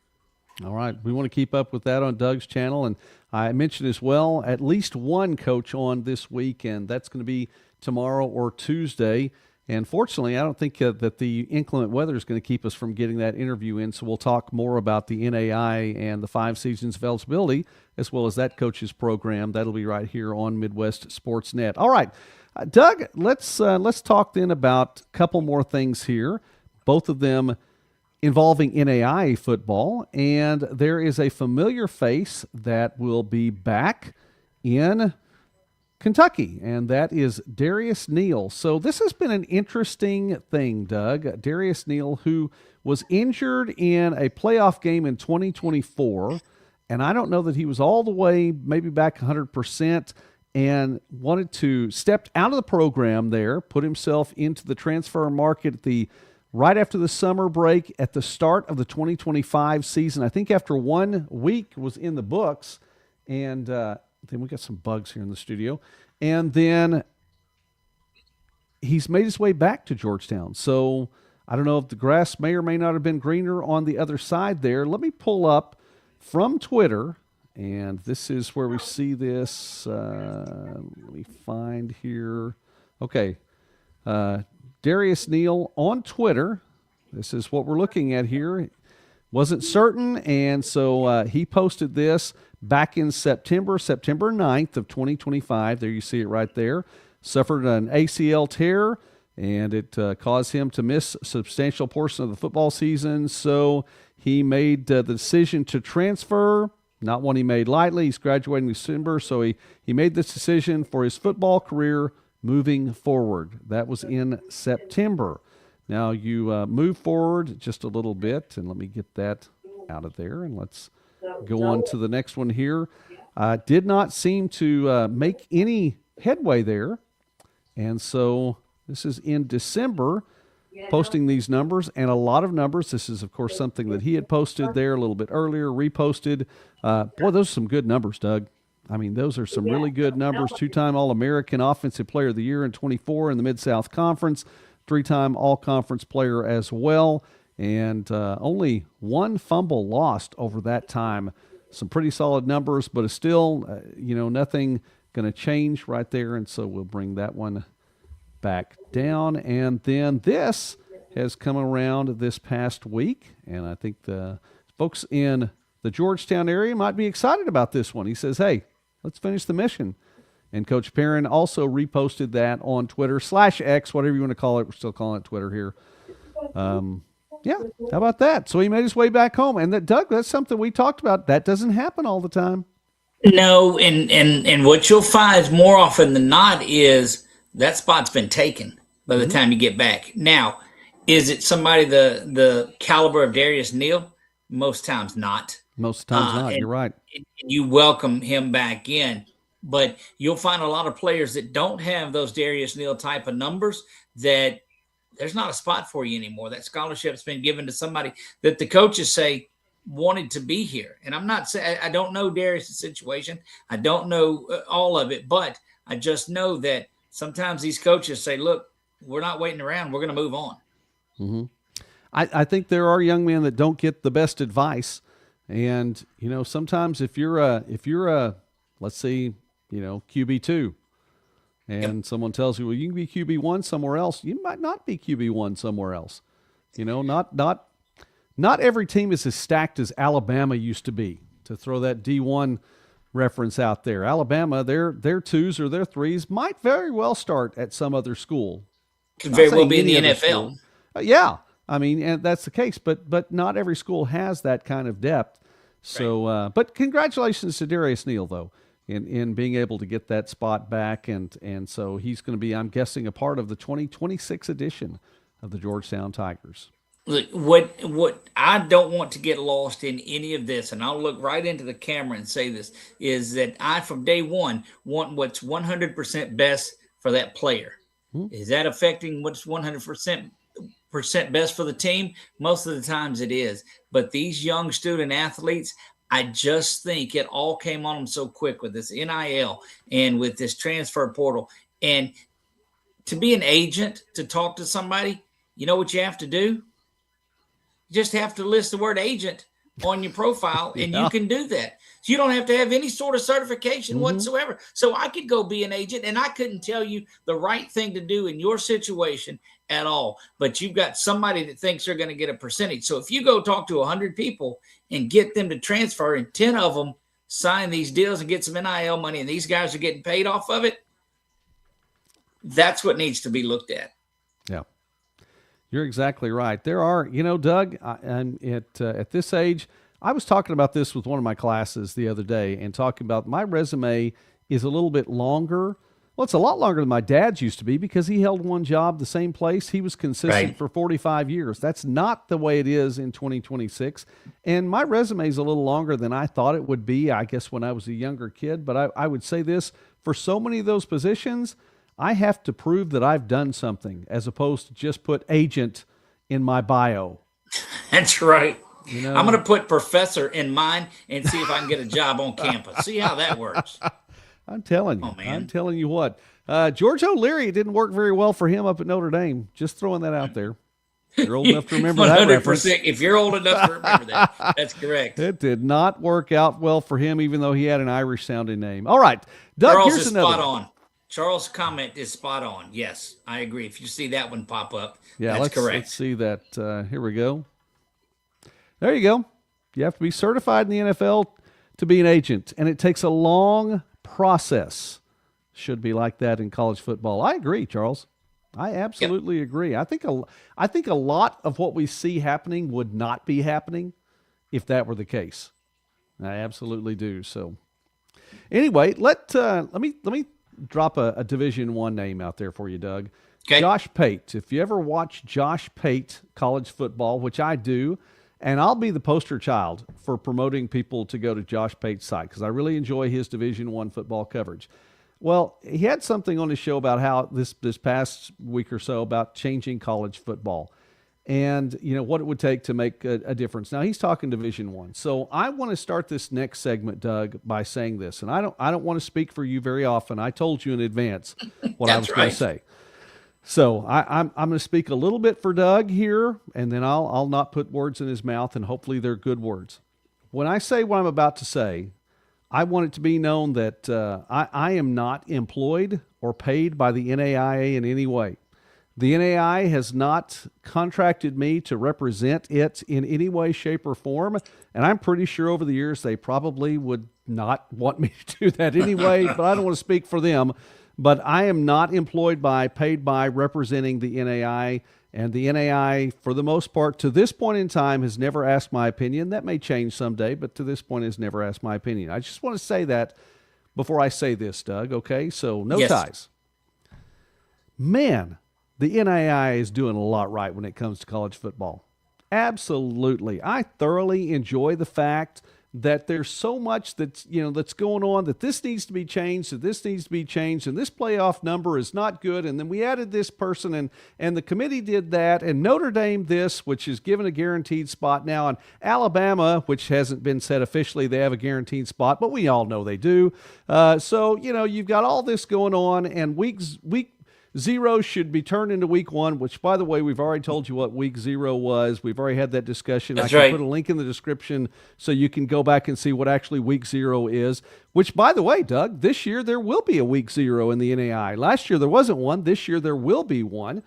All right. We want to keep up with that on Doug's channel. And I mentioned as well, at least one coach on this week, and that's going to be tomorrow or Tuesday. And fortunately, I don't think that the inclement weather is going to keep us from getting that interview in. So we'll talk more about the NAI and the 5 seasons of eligibility, as well as that coach's program. That'll be right here on Midwest Sportsnet. All right. Doug, let's talk then about a couple more things here, both of them involving NAIA football, and there is a familiar face that will be back in Kentucky, and that is Darius Neal. So this has been an interesting thing, Doug. Darius Neal, who was injured in a playoff game in 2024, and I don't know that he was all the way maybe back 100%, and wanted to step out of the program there, put himself into the transfer market right after the summer break at the start of the 2025 season. I think after 1 week was in the books, and then we got some bugs here in the studio, and then he's made his way back to Georgetown. So I don't know if the grass may or may not have been greener on the other side there. Let me pull up from Twitter, and this is where we see this. Let me find here. Okay. Darius Neal on Twitter. This is what we're looking at here. Wasn't certain, and so he posted this back in September 9th of 2025. There you see it right there. Suffered an ACL tear, and it caused him to miss a substantial portion of the football season. So he made the decision to transfer, not one he made lightly. He's graduating in December, so he made this decision for his football career moving forward. That was in September. Now you move forward just a little bit, and let me get that out of there, and let's go on to the next one here. Did not seem to make any headway there, and so this is in December, posting these numbers, and a lot of numbers. This is, of course, something that he had posted there a little bit earlier, reposted. Boy, those are some good numbers, Doug. I mean, those are some really good numbers. 2-time All-American Offensive Player of the Year in 24 in the Mid-South Conference, 3-time All-Conference player as well, and only 1 fumble lost over that time. Some pretty solid numbers, but it's still, nothing going to change right there, and so we'll bring that one back down. And then this has come around this past week, and I think the folks in the Georgetown area might be excited about this one. He says, hey, let's finish the mission. And Coach Perrin also reposted that on Twitter /X, whatever you want to call it. We're still calling it Twitter here. Yeah, how about that? So he made his way back home, and that Doug, that's something we talked about. That doesn't happen all the time. No, and what you'll find more often than not is that spot's been taken by the time you get back. Now, is it somebody the caliber of Darius Neal? Most times not. Most times not. And You're right. you welcome him back in, but you'll find a lot of players that don't have those Darius Neal type of numbers that there's not a spot for you anymore. That scholarship's been given to somebody that the coaches say wanted to be here. And I'm not saying I don't know Darius' situation. I don't know all of it, but I just know that sometimes these coaches say, look, we're not waiting around. We're going to move on. Mm-hmm. I think there are young men that don't get the best advice. And, sometimes if you're a, let's see, QB2, and someone tells you, well, you can be QB1 somewhere else, you might not be QB1 somewhere else. Not every team is as stacked as Alabama used to be, to throw that D1 reference out there. Alabama, their twos or their threes might very well start at some other school. Could very well be in the NFL. Yeah. I mean, and that's the case, but not every school has that kind of depth. So, right. But congratulations to Darius Neal, though, in being able to get that spot back. And so he's going to be, I'm guessing, a part of the 2026 edition of the Georgetown Tigers. Look, what I don't want to get lost in any of this, and I'll look right into the camera and say this, is that I, from day one, want what's 100% best for that player. Is that affecting what's 100% best for the team? Most of the times it is. But these young student athletes, I just think it all came on them so quick with this NIL and with this transfer portal. And to be an agent, to talk to somebody, you know what you have to do? You just have to list the word agent on your profile, and you can do that. So you don't have to have any sort of certification whatsoever. So I could go be an agent, and I couldn't tell you the right thing to do in your situation at all. But you've got somebody that thinks they're going to get a percentage. So if you go talk to 100 people and get them to transfer, and 10 of them sign these deals and get some NIL money, and these guys are getting paid off of it, that's what needs to be looked at. Yeah. You're exactly right. There are, Doug, and at this age, I was talking about this with one of my classes the other day and talking about my resume is a little bit longer. Well, it's a lot longer than my dad's used to be because he held one job the same place. He was consistent for 45 years. That's not the way it is in 2026. And my resume is a little longer than I thought it would be, I guess, when I was a younger kid. But I would say this, for so many of those positions, I have to prove that I've done something as opposed to just put agent in my bio. That's right. I'm going to put professor in mine and see if I can get a job on campus. See how that works. I'm telling you. Oh, man. I'm telling you what. George O'Leary, it didn't work very well for him up at Notre Dame. Just throwing that out there. You're old enough to remember 100%, that reference. If you're old enough to remember that, that's correct. It did not work out well for him, even though he had an Irish-sounding name. All right. Doug, Charles here's is another spot on. Charles' comment is spot on. Yes, I agree. If you see that one pop up, that's correct. Let's see that. Here we go. There you go. You have to be certified in the NFL to be an agent, and it takes a long process. Should be like that in college football. I agree, Charles. I absolutely agree. I think a lot of what we see happening would not be happening if that were the case. I absolutely do. So, anyway, let me drop a Division I name out there for you, Doug. Okay. Josh Pate. If you ever watch Josh Pate college football, which I do, and I'll be the poster child for promoting people to go to Josh Pate's site because I really enjoy his Division I football coverage. Well, he had something on his show about how this past week or so about changing college football and what it would take to make a difference. Now he's talking Division I. So I want to start this next segment, Doug, by saying this, and I don't want to speak for you very often. I told you in advance what I was going to say. So I'm going to speak a little bit for Doug here, and then I'll not put words in his mouth, and hopefully they're good words. When I say what I'm about to say, I want it to be known that I am not employed or paid by the NAIA in any way. The NAIA has not contracted me to represent it in any way, shape, or form, and I'm pretty sure over the years they probably would not want me to do that anyway, but I don't want to speak for them. But I am not paid by representing the NAIA, And the NAI, for the most part, to this point in time, has never asked my opinion. That may change someday, but to this point has never asked my opinion. I just want to say that before I say this, Doug, okay? So no Yes. ties. Man, the NAI is doing a lot right when it comes to college football. Absolutely. I thoroughly enjoy the fact that there's so much that's going on, that this needs to be changed, that this needs to be changed, and this playoff number is not good, and then we added this person, and the committee did that, and Notre Dame this, which is given a guaranteed spot now, and Alabama, which hasn't been said officially, they have a guaranteed spot, but we all know they do. So you've got all this going on, and week 0 should be turned into week 1, which, by the way, we've already told you what week 0 was. We've already had that discussion. That's I can right. put a link in the description so you can go back and see what actually week 0 is, which, by the way, Doug, this year there will be a week 0 in the NAI. Last year there wasn't one. This year there will be one.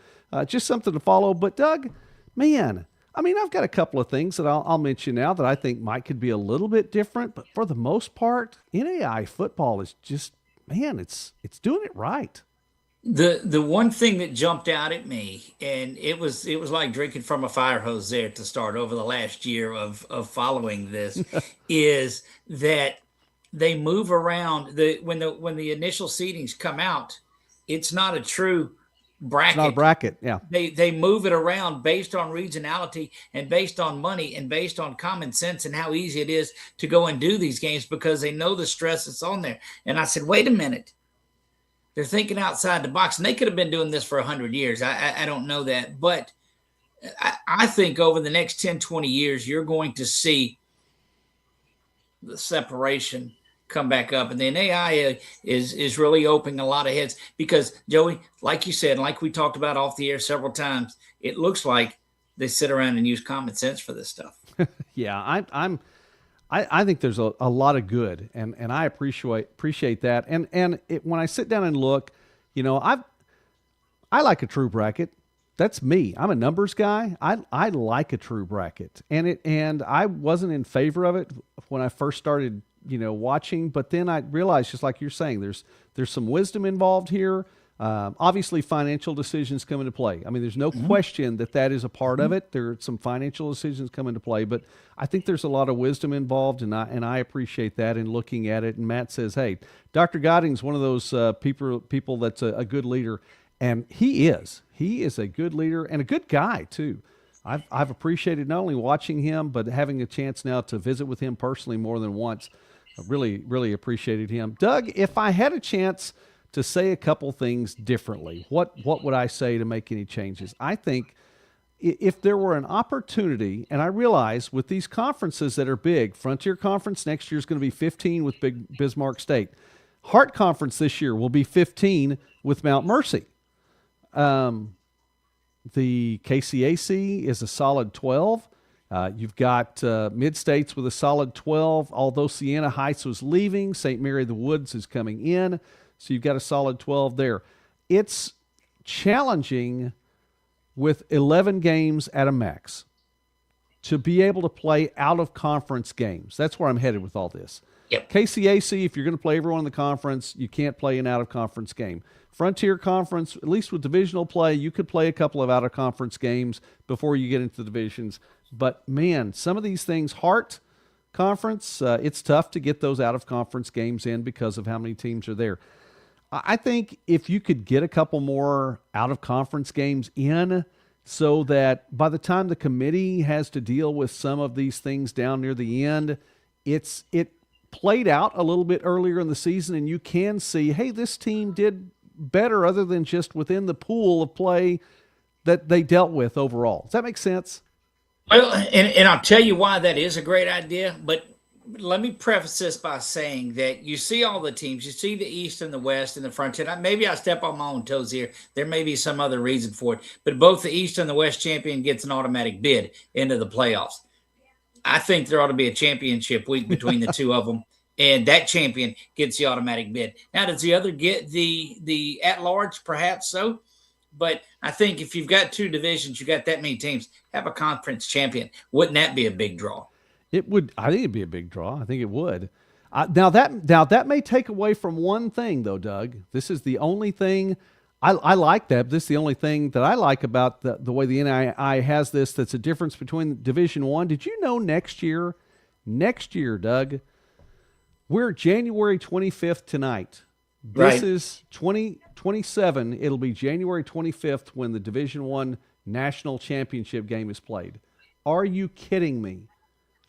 Just something to follow. But, Doug, man, I mean, I've got a couple of things that I'll mention now that I think could be a little bit different. But for the most part, NAI football is just, man, it's doing it right. The one thing that jumped out at me, and it was like drinking from a fire hose there to start over the last year of following this, is that they move around when the initial seedings come out. It's not a true bracket. It's not a bracket, yeah. They move it around based on regionality and based on money and based on common sense and how easy it is to go and do these games because they know the stress that's on there. And I said, wait a minute. They're thinking outside the box, and they could have been doing this for 100 years. I don't know that. But I think over the next 10, 20 years, you're going to see the separation come back up. And the NAI is really opening a lot of heads because, Joey, like you said, like we talked about off the air several times, it looks like they sit around and use common sense for this stuff. Yeah, I think there's a lot of good, and I appreciate that. And when I sit down and look, I like a true bracket. That's me. I'm a numbers guy. I like a true bracket, and I wasn't in favor of it when I first started, watching. But then I realized, just like you're saying, there's some wisdom involved here. Obviously, financial decisions come into play. I mean, there's no question that is a part of it. There are some financial decisions come into play, but I think there's a lot of wisdom involved, and I appreciate that in looking at it. And Matt says, hey, Dr. Godding's one of those people that's a good leader, and he is. He is a good leader and a good guy, too. I've appreciated not only watching him, but having a chance now to visit with him personally more than once. I really, really appreciated him. Doug, if I had a chance to say a couple things differently, what would I say to make any changes? I think if there were an opportunity, and I realize with these conferences that are big, Frontier Conference next year is going to be 15 with Big Bismarck State. Hart Conference this year will be 15 with Mount Mercy. The KCAC is a solid 12. You've got Mid-States with a solid 12, although Siena Heights was leaving. St. Mary of the Woods is coming in. So you've got a solid 12 there. It's challenging with 11 games at a max to be able to play out-of-conference games. That's where I'm headed with all this. Yep. KCAC, if you're going to play everyone in the conference, you can't play an out-of-conference game. Frontier Conference, at least with divisional play, you could play a couple of out-of-conference games before you get into the divisions. But, man, some of these things, Hart Conference, it's tough to get those out-of-conference games in because of how many teams are there. I think if you could get a couple more out-of-conference games in so that by the time the committee has to deal with some of these things down near the end, it played out a little bit earlier in the season, and you can see, hey, this team did better other than just within the pool of play that they dealt with overall. Does that make sense? Well, and I'll tell you why that is a great idea, but let me preface this by saying that you see all the teams. You see the East and the West and the Frontier. Maybe I step on my own toes here. There may be some other reason for it. But both the East and the West champion gets an automatic bid into the playoffs. I think there ought to be a championship week between the two of them, and that champion gets the automatic bid. Now, does the other get the at-large? Perhaps so. But I think if you've got two divisions, you got that many teams, have a conference champion. Wouldn't that be a big draw? It would. I think it'd be a big draw. I think it would. Now that may take away from one thing, though, Doug. This is the only thing I like that. This is the only thing that I like about the way the NAIA has this that's a difference between Division One. Did you know next year, Doug, we're January 25th tonight. This is 2027. It'll be January 25th when the Division One national championship game is played. Are you kidding me?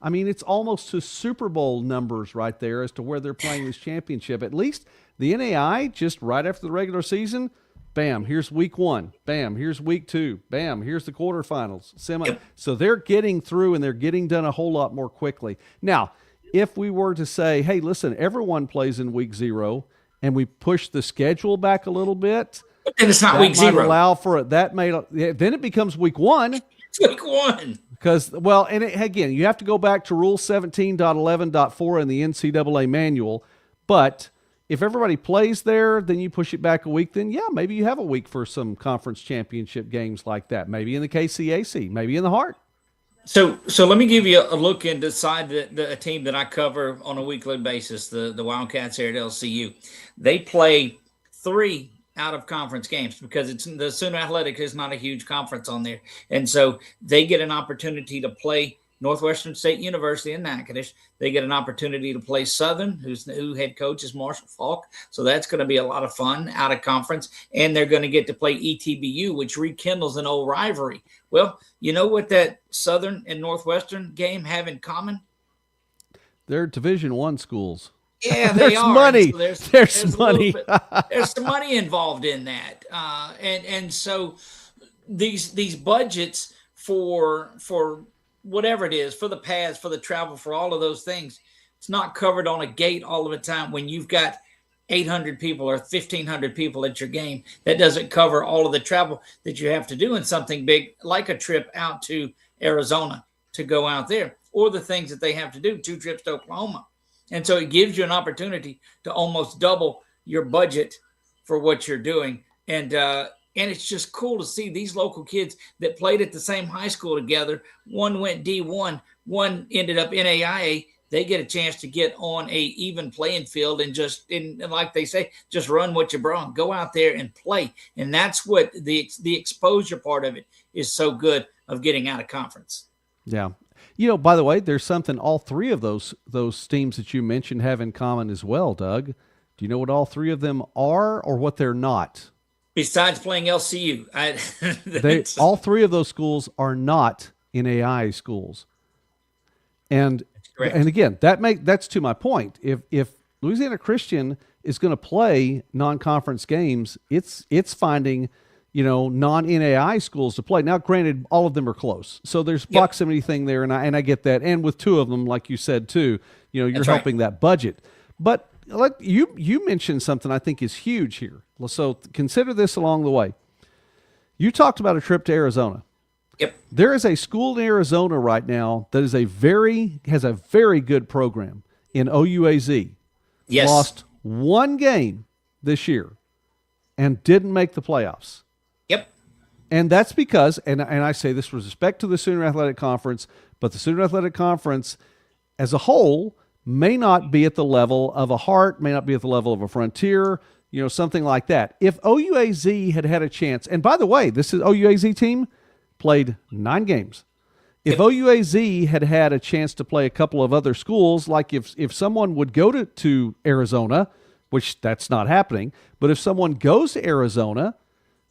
I mean, it's almost to Super Bowl numbers right there as to where they're playing this championship. At least the NAI, just right after the regular season, bam, here's week 1. Bam, here's week 2. Bam, here's the quarterfinals. Yep. So they're getting through and they're getting done a whole lot more quickly. Now, if we were to say, hey, listen, everyone plays in week 0 and we push the schedule back a little bit, and it's not week 0. Allow for it. Then it becomes week 1. It's week 1. Because, well, and again, you have to go back to Rule 17.11.4 in the NCAA manual. But if everybody plays there, then you push it back a week. Then, yeah, maybe you have a week for some conference championship games like that. Maybe in the KCAC, maybe in the Heart. So let me give you a look into a team that I cover on a weekly basis, the Wildcats here at LCU. They play 3 out-of-conference games because the Sooner Athletic is not a huge conference on there. And so they get an opportunity to play Northwestern State University in Natchitoches. They get an opportunity to play Southern, who head coach is Marshall Falk. So that's going to be a lot of fun out of conference. And they're going to get to play ETBU, which rekindles an old rivalry. Well, you know what that Southern and Northwestern game have in common? They're Division I schools. Yeah, they are. Money. So there's money. There's some money involved in that, and so these budgets for whatever it is, for the pads, for the travel, for all of those things, it's not covered on a gate all of the time. When you've got 800 people or 1,500 people at your game, that doesn't cover all of the travel that you have to do in something big like a trip out to Arizona to go out there, or the things that they have to do, 2 trips to Oklahoma. And so it gives you an opportunity to almost double your budget for what you're doing. And it's just cool to see these local kids that played at the same high school together. One went D1, one ended up NAIA. They get a chance to get on a even playing field and like they say, just run what you brought. Go out there and play. And that's what the exposure part of it is so good of getting out of conference. Yeah. You know, by the way, there's something all 3 of those teams that you mentioned have in common as well, Doug. Do you know what all 3 of them are or what they're not? Besides playing LCU. All 3 of those schools are not NAIA schools. And again, that's to my point. If Louisiana Christian is going to play non-conference games, it's finding non-NAI schools to play. Now, granted, all of them are close, so there's proximity thing there, and I get that. And with 2 of them, like you said too, you're that's helping that budget. But you mentioned something I think is huge here. So consider this along the way. You talked about a trip to Arizona. Yep. There is a school in Arizona right now that has a very good program in OUAZ. Yes. Lost 1 game this year and didn't make the playoffs. Yep. And that's because, and I say this with respect to the Sooner Athletic Conference, but the Sooner Athletic Conference as a whole may not be at the level of a Heart, may not be at the level of a Frontier, something like that. If OUAZ had a chance, and by the way, this is OUAZ team played 9 games. If OUAZ had a chance to play a couple of other schools, like if someone would go to Arizona, which that's not happening, but if someone goes to Arizona,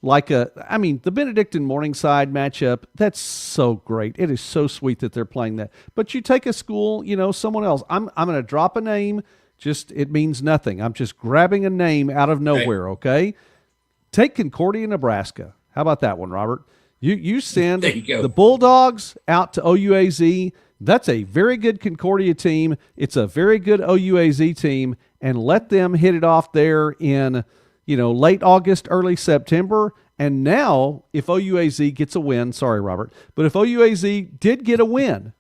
the Benedictine Morningside matchup, that's so great. It is so sweet that they're playing that. But you take a school, someone else. I'm going to drop a name. It means nothing. I'm just grabbing a name out of nowhere, okay? Take Concordia, Nebraska. How about that one, Robert? You send the Bulldogs out to OUAZ. That's a very good Concordia team. It's a very good OUAZ team, and let them hit it off there in late August, early September. And now, if OUAZ gets a win, sorry, Robert, but if OUAZ did get a win,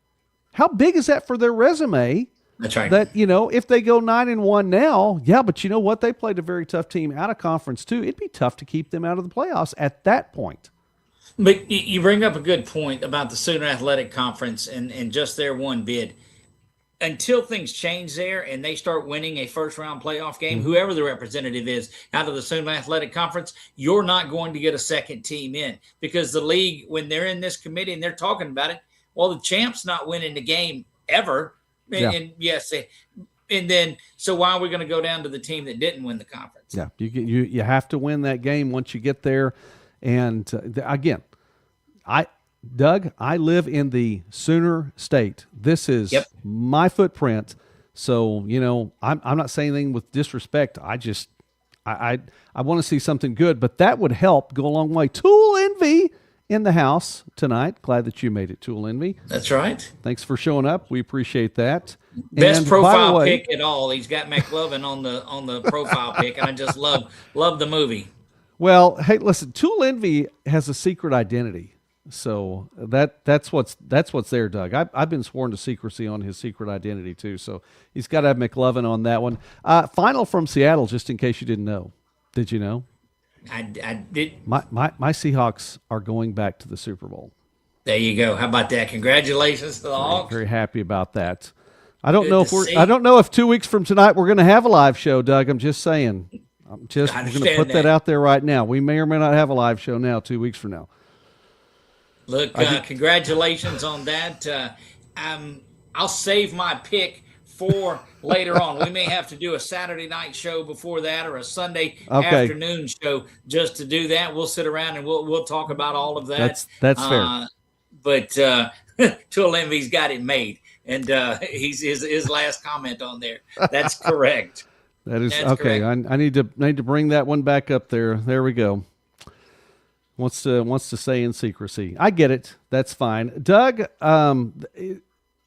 how big is that for their resume? That's right. That, if they go 9-1 now, yeah, but you know what? They played a very tough team out of conference too. It'd be tough to keep them out of the playoffs at that point. But you bring up a good point about the Sooner Athletic Conference and just their 1 bid. until things change there and they start winning a first-round playoff game, Mm-hmm. whoever the representative is out of the Sooner Athletic Conference, you're not going to get a second team in, because the league, when they're in this committee and they're talking about it, well, the champ's not winning the game ever. Yeah. And yes, and then so why are we going to go down to the team that didn't win the conference? Yeah, you have to win that game once you get there. And again, Doug, I live in the Sooner State. This is my footprint. So, I'm not saying anything with disrespect. I want to see something good, but that would help go a long way. Tool Envy in the house tonight. Glad that you made it, Tool Envy. That's right. Thanks for showing up. We appreciate that. Best and profile pick at all. He's got McLovin on the profile pick, and I just love the movie. Well, hey, listen, Tool Envy has a secret identity. So that's what's there, Doug. I've been sworn to secrecy on his secret identity too. So he's got to have McLovin on that one. Final from Seattle, just in case you didn't know. Did you know? I did. My Seahawks are going back to the Super Bowl. There you go. How about that? Congratulations to the Hawks. Very happy about that. I don't know if 2 weeks from tonight we're going to have a live show, Doug. I'm just saying. We're going to put that out there right now. We may or may not have a live show now 2 weeks from now. Look, congratulations on that. I'll save my pick for later on. We may have to do a Saturday night show before that, or a Sunday afternoon show just to do that. We'll sit around and we'll talk about all of that. That's fair. But Tool Envy's got it made, and he's his last comment on there. That's correct. That's okay. Correct. I need to bring that one back up there. There we go. Wants to say in secrecy. I get it. That's fine. Doug,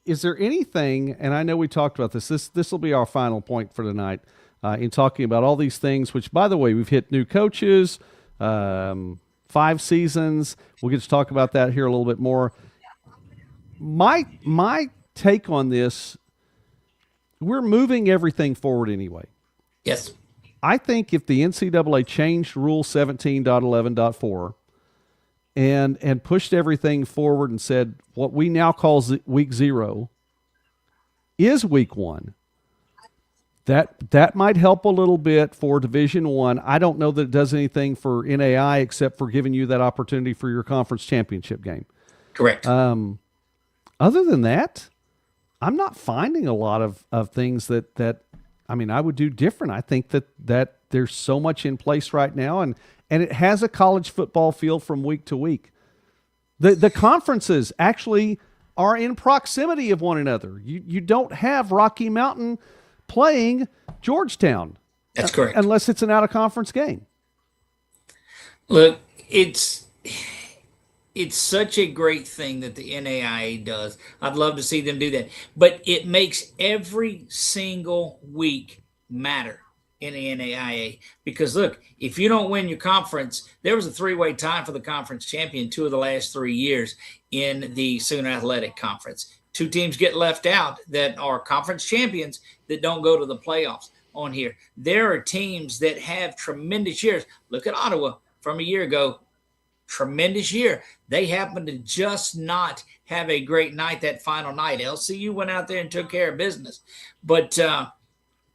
is there anything, and I know we talked about this will be our final point for tonight, in talking about all these things, which, by the way, we've hit new coaches, 5 seasons. We'll get to talk about that here a little bit more. My take on this, we're moving everything forward anyway. Yes. I think if the NCAA changed Rule 17.11.4 and pushed everything forward and said what we now call week 0 is week 1, that might help a little bit for Division I. I don't know that it does anything for NAI except for giving you that opportunity for your conference championship game. Correct. Other than that, I'm not finding a lot of things that I would do different. I think that there's so much in place right now, and it has a college football feel from week to week. The conferences actually are in proximity of one another. You don't have Rocky Mountain playing Georgetown. That's correct. Unless it's an out-of-conference game. Look, it's such a great thing that the NAIA does. I'd love to see them do that. But it makes every single week matter in the NAIA. Because, look, if you don't win your conference, there was a 3-way tie for the conference champion 2 of the last 3 years in the Sooner Athletic Conference. 2 teams get left out that are conference champions that don't go to the playoffs on here. There are teams that have tremendous years. Look at Ottawa from a year ago. Tremendous year. They happened to just not have a great night that final night. LCU went out there and took care of business. But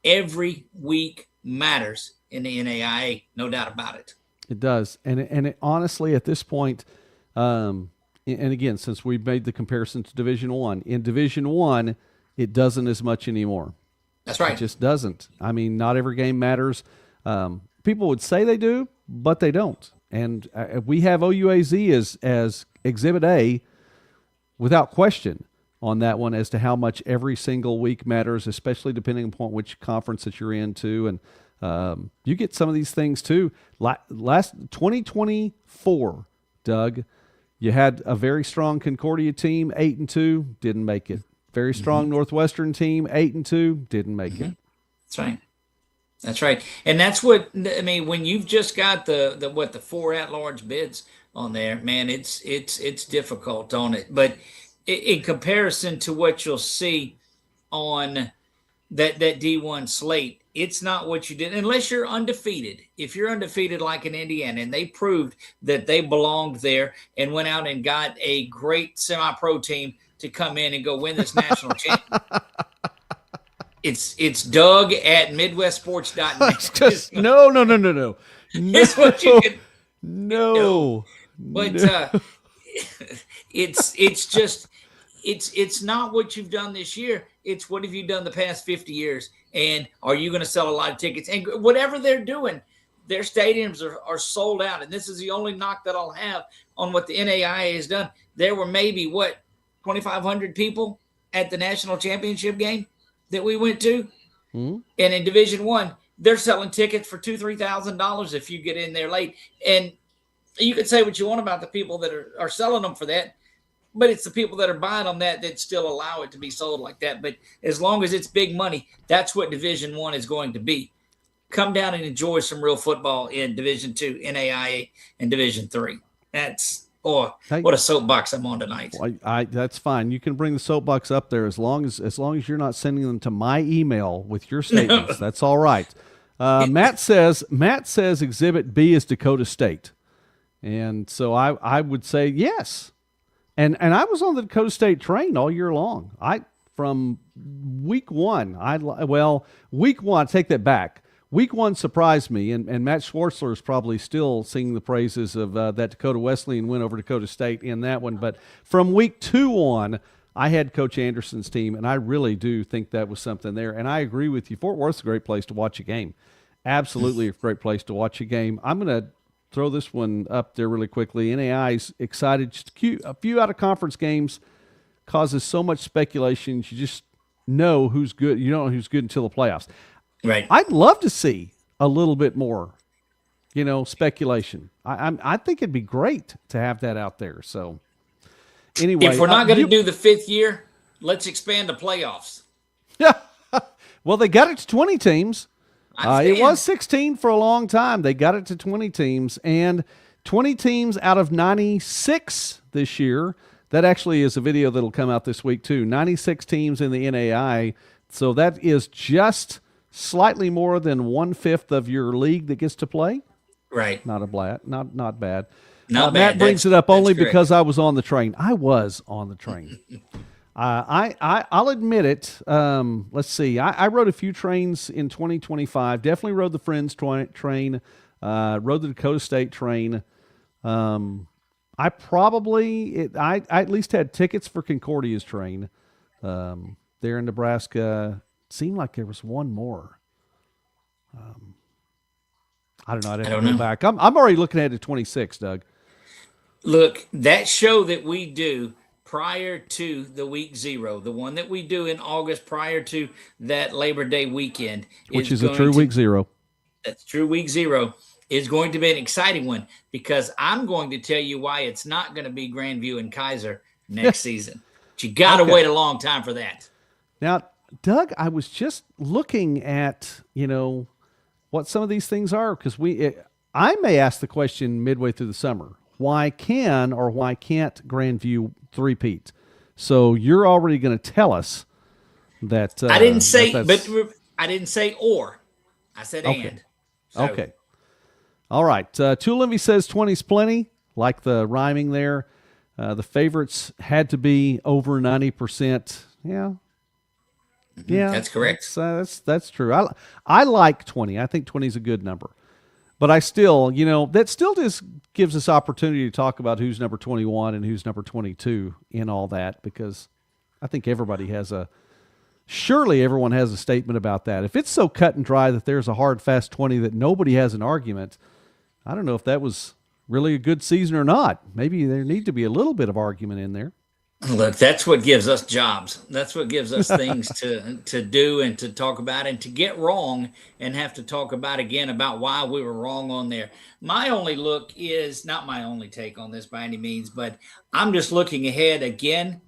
every week matters in the NAIA, no doubt about it. It does. And it honestly, at this point, and again, since we made the comparison to Division I, in Division I, it doesn't as much anymore. That's right. It just doesn't. I mean, not every game matters. People would say they do, but they don't. And we have OUAZ as Exhibit A without question on that one as to how much every single week matters, especially depending upon which conference that you're into. And you get some of these things too. Last 2024, Doug, you had a very strong Concordia team, 8-2, didn't make it. Very strong Northwestern team, 8-2, didn't make it. That's right. That's right. And that's what, I mean, when you've just got the 4 at-large bids on there, man, it's difficult on it. But in comparison to what you'll see on that D1 slate, it's not what you did unless you're undefeated. If you're undefeated like in Indiana, and they proved that they belonged there and went out and got a great semi-pro team to come in and go win this national championship. It's Doug at MidwestSports.net. Just no. It's what you can. No. But it's not what you've done this year. It's what have you done the past 50 years, and are you going to sell a lot of tickets? And whatever they're doing, their stadiums are sold out. And this is the only knock that I'll have on what the NAIA has done. There were maybe 2,500 people at the national championship game that we went to, and in Division I, they're selling tickets for $2,000-$3,000 if you get in there late. And you can say what you want about the people that are selling them for that, but it's the people that are buying them that still allow it to be sold like that. But as long as it's big money, that's what Division I is going to be. Come down and enjoy some real football in Division II, NAIA, and Division III. What a soapbox I'm on tonight. Well, that's fine. You can bring the soapbox up there as long as you're not sending them to my email with your statements. That's all right. Matt says Exhibit B is Dakota State. And so I would say yes. And I was on the Dakota State train all year long. From week one, week one, take that back. Week one surprised me, and Matt Schwartzler is probably still singing the praises of that Dakota Wesleyan win over Dakota State in that one. But from week 2 on, I had Coach Anderson's team, and I really do think that was something there. And I agree with you. Fort Worth's a great place to watch a game. Absolutely a great place to watch a game. I'm going to throw this one up there really quickly. NAI's excited. Just a few out-of-conference games causes so much speculation. You just know who's good. You don't know who's good until the playoffs. Right. I'd love to see a little bit more, speculation. I think it'd be great to have that out there. So anyway. If we're not going to do the 5th year, let's expand the playoffs. Yeah. Well, they got it to 20 teams. It was 16 for a long time. They got it to 20 teams, and 20 teams out of 96 this year. That actually is a video that'll come out this week too. 96 teams in the NAI. So that is just slightly more than 1/5 of your league that gets to play. Right. Not bad. Not bad. Matt brings it up only because I was on the train. I was on the train. I'll admit it. Let's see. I rode a few trains in 2025. Definitely rode the Friends train. Rode the Dakota State train. I at least had tickets for Concordia's train there in Nebraska. Seemed like there was one more. I don't know. I'd have to go back. I'm already looking ahead to 26, Doug. Look, that show that we do prior to the week 0, the one that we do in August prior to that Labor Day weekend, which is a true week 0. That's true week 0. Is going to be an exciting one because I'm going to tell you why it's not going to be Grandview and Kaiser next season. But you got to wait a long time for that. Now, Doug, I was just looking at, what some of these things are because I may ask the question midway through the summer, why can or why can't Grandview three-peat? So you're already going to tell us that. I didn't say, but I didn't say or. I said and. So. Okay. All right. Tulinvi says 20's plenty, like the rhyming there. The favorites had to be over 90%. Yeah. Yeah, that's correct. That's true. I like 20. I think 20 is a good number. But I still, that still just gives us opportunity to talk about who's number 21 and who's number 22 in all that, because I think surely everyone has a statement about that. If it's so cut and dry that there's a hard, fast 20 that nobody has an argument, I don't know if that was really a good season or not. Maybe there need to be a little bit of argument in there. Look, that's what gives us jobs. That's what gives us things to do and to talk about and to get wrong and have to talk about again about why we were wrong on there. My only look is not my only take on this by any means, but I'm just looking ahead again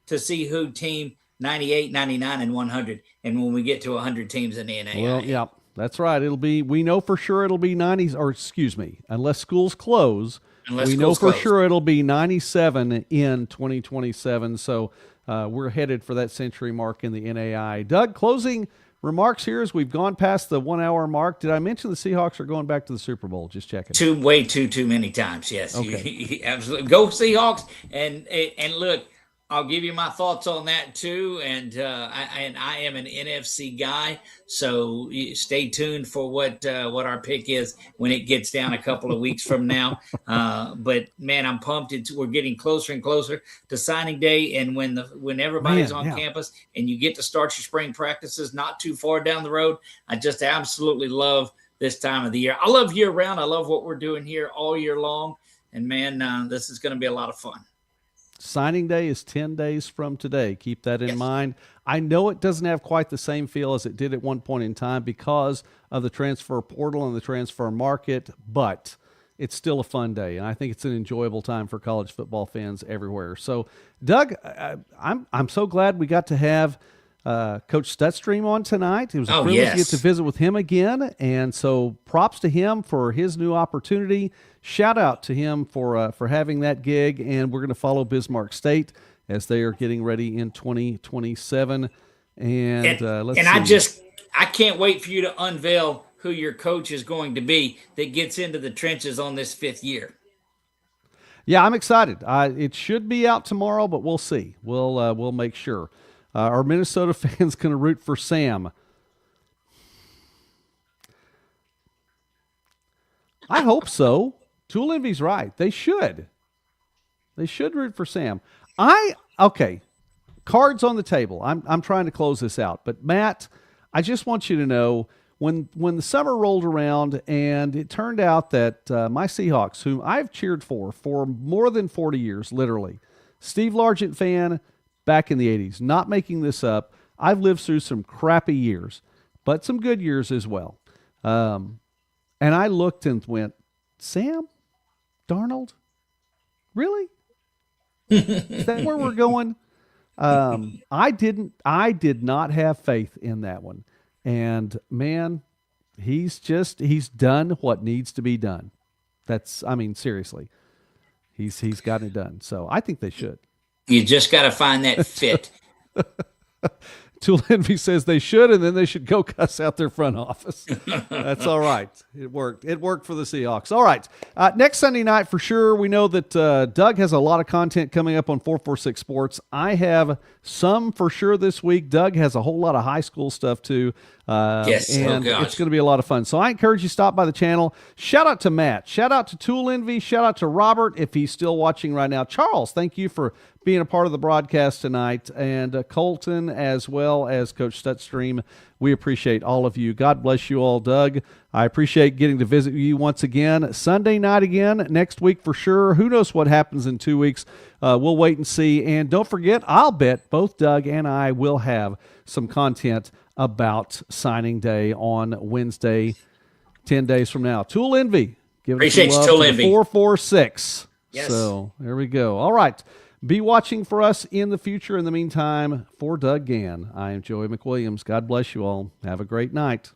to see who team 98, 99, and 100. And when we get to 100 teams in the NAIA. Well, yeah, that's right. We know for sure it'll be 90s, or excuse me, unless schools close. We know for sure it'll be 97 in 2027, so we're headed for that century mark in the NAI. Doug, closing remarks here as we've gone past the 1 hour mark. Did I mention the Seahawks are going back to the Super Bowl? Just checking. Way too many times, yes. Okay. Absolutely. Go Seahawks, and look, I'll give you my thoughts on that too, and I am an NFC guy, so stay tuned for what our pick is when it gets down a couple of weeks from now. But man, I'm pumped. We're getting closer and closer to signing day, and when everybody's on campus and you get to start your spring practices not too far down the road, I just absolutely love this time of the year. I love year round. I love what we're doing here all year long, and man, this is going to be a lot of fun. Signing day is 10 days from today. Keep that in mind. I know it doesn't have quite the same feel as it did at one point in time because of the transfer portal and the transfer market, but it's still a fun day, and I think it's an enjoyable time for college football fans everywhere. So, Doug, I'm so glad we got to have Coach Stutstream on tonight. It was a privilege to get to visit with him again, and so props to him for his new opportunity. Shout out to him for having that gig, and we're going to follow Bismarck State as they are getting ready in 2027. And let's see. I can't wait for you to unveil who your coach is going to be that gets into the trenches on this 5th year. Yeah, I'm excited. It should be out tomorrow, but we'll see. We'll make sure. Are Minnesota fans going to root for Sam? I hope so. Tool Envy's right. They should. They should root for Sam. Okay. Cards on the table. I'm trying to close this out. But Matt, I just want you to know when the summer rolled around and it turned out that my Seahawks, whom I've cheered for more than 40 years, literally, Steve Largent fan back in the 80s, not making this up. I've lived through some crappy years, but some good years as well. And I looked and went, Sam Darnold? Really? Is that where we're going? I did not have faith in that one. And man, he's done what needs to be done. Seriously. He's gotten it done. So I think they should. You just got to find that fit. Tool Envy says they should, and then they should go cuss out their front office. That's all right. It worked. It worked for the Seahawks. All right. Next Sunday night, for sure, we know that Doug has a lot of content coming up on 446 Sports. I have some for sure this week. Doug has a whole lot of high school stuff, too. Yes. And it's going to be a lot of fun. So I encourage you to stop by the channel. Shout out to Matt. Shout out to Tool Envy. Shout out to Robert, if he's still watching right now. Charles, thank you for being a part of the broadcast tonight, and Colton as well as Coach Stutstream. We appreciate all of you. God bless you all, Doug. I appreciate getting to visit you once again. Sunday night again, next week for sure. Who knows what happens in 2 weeks? We'll wait and see. And don't forget, I'll bet both Doug and I will have some content about signing day on Wednesday, 10 days from now. Tool Envy. Appreciate you, Tool Envy. 446. Yes. So there we go. All right. Be watching for us in the future. In the meantime, for Doug Gann, I am Joey McWilliams. God bless you all. Have a great night.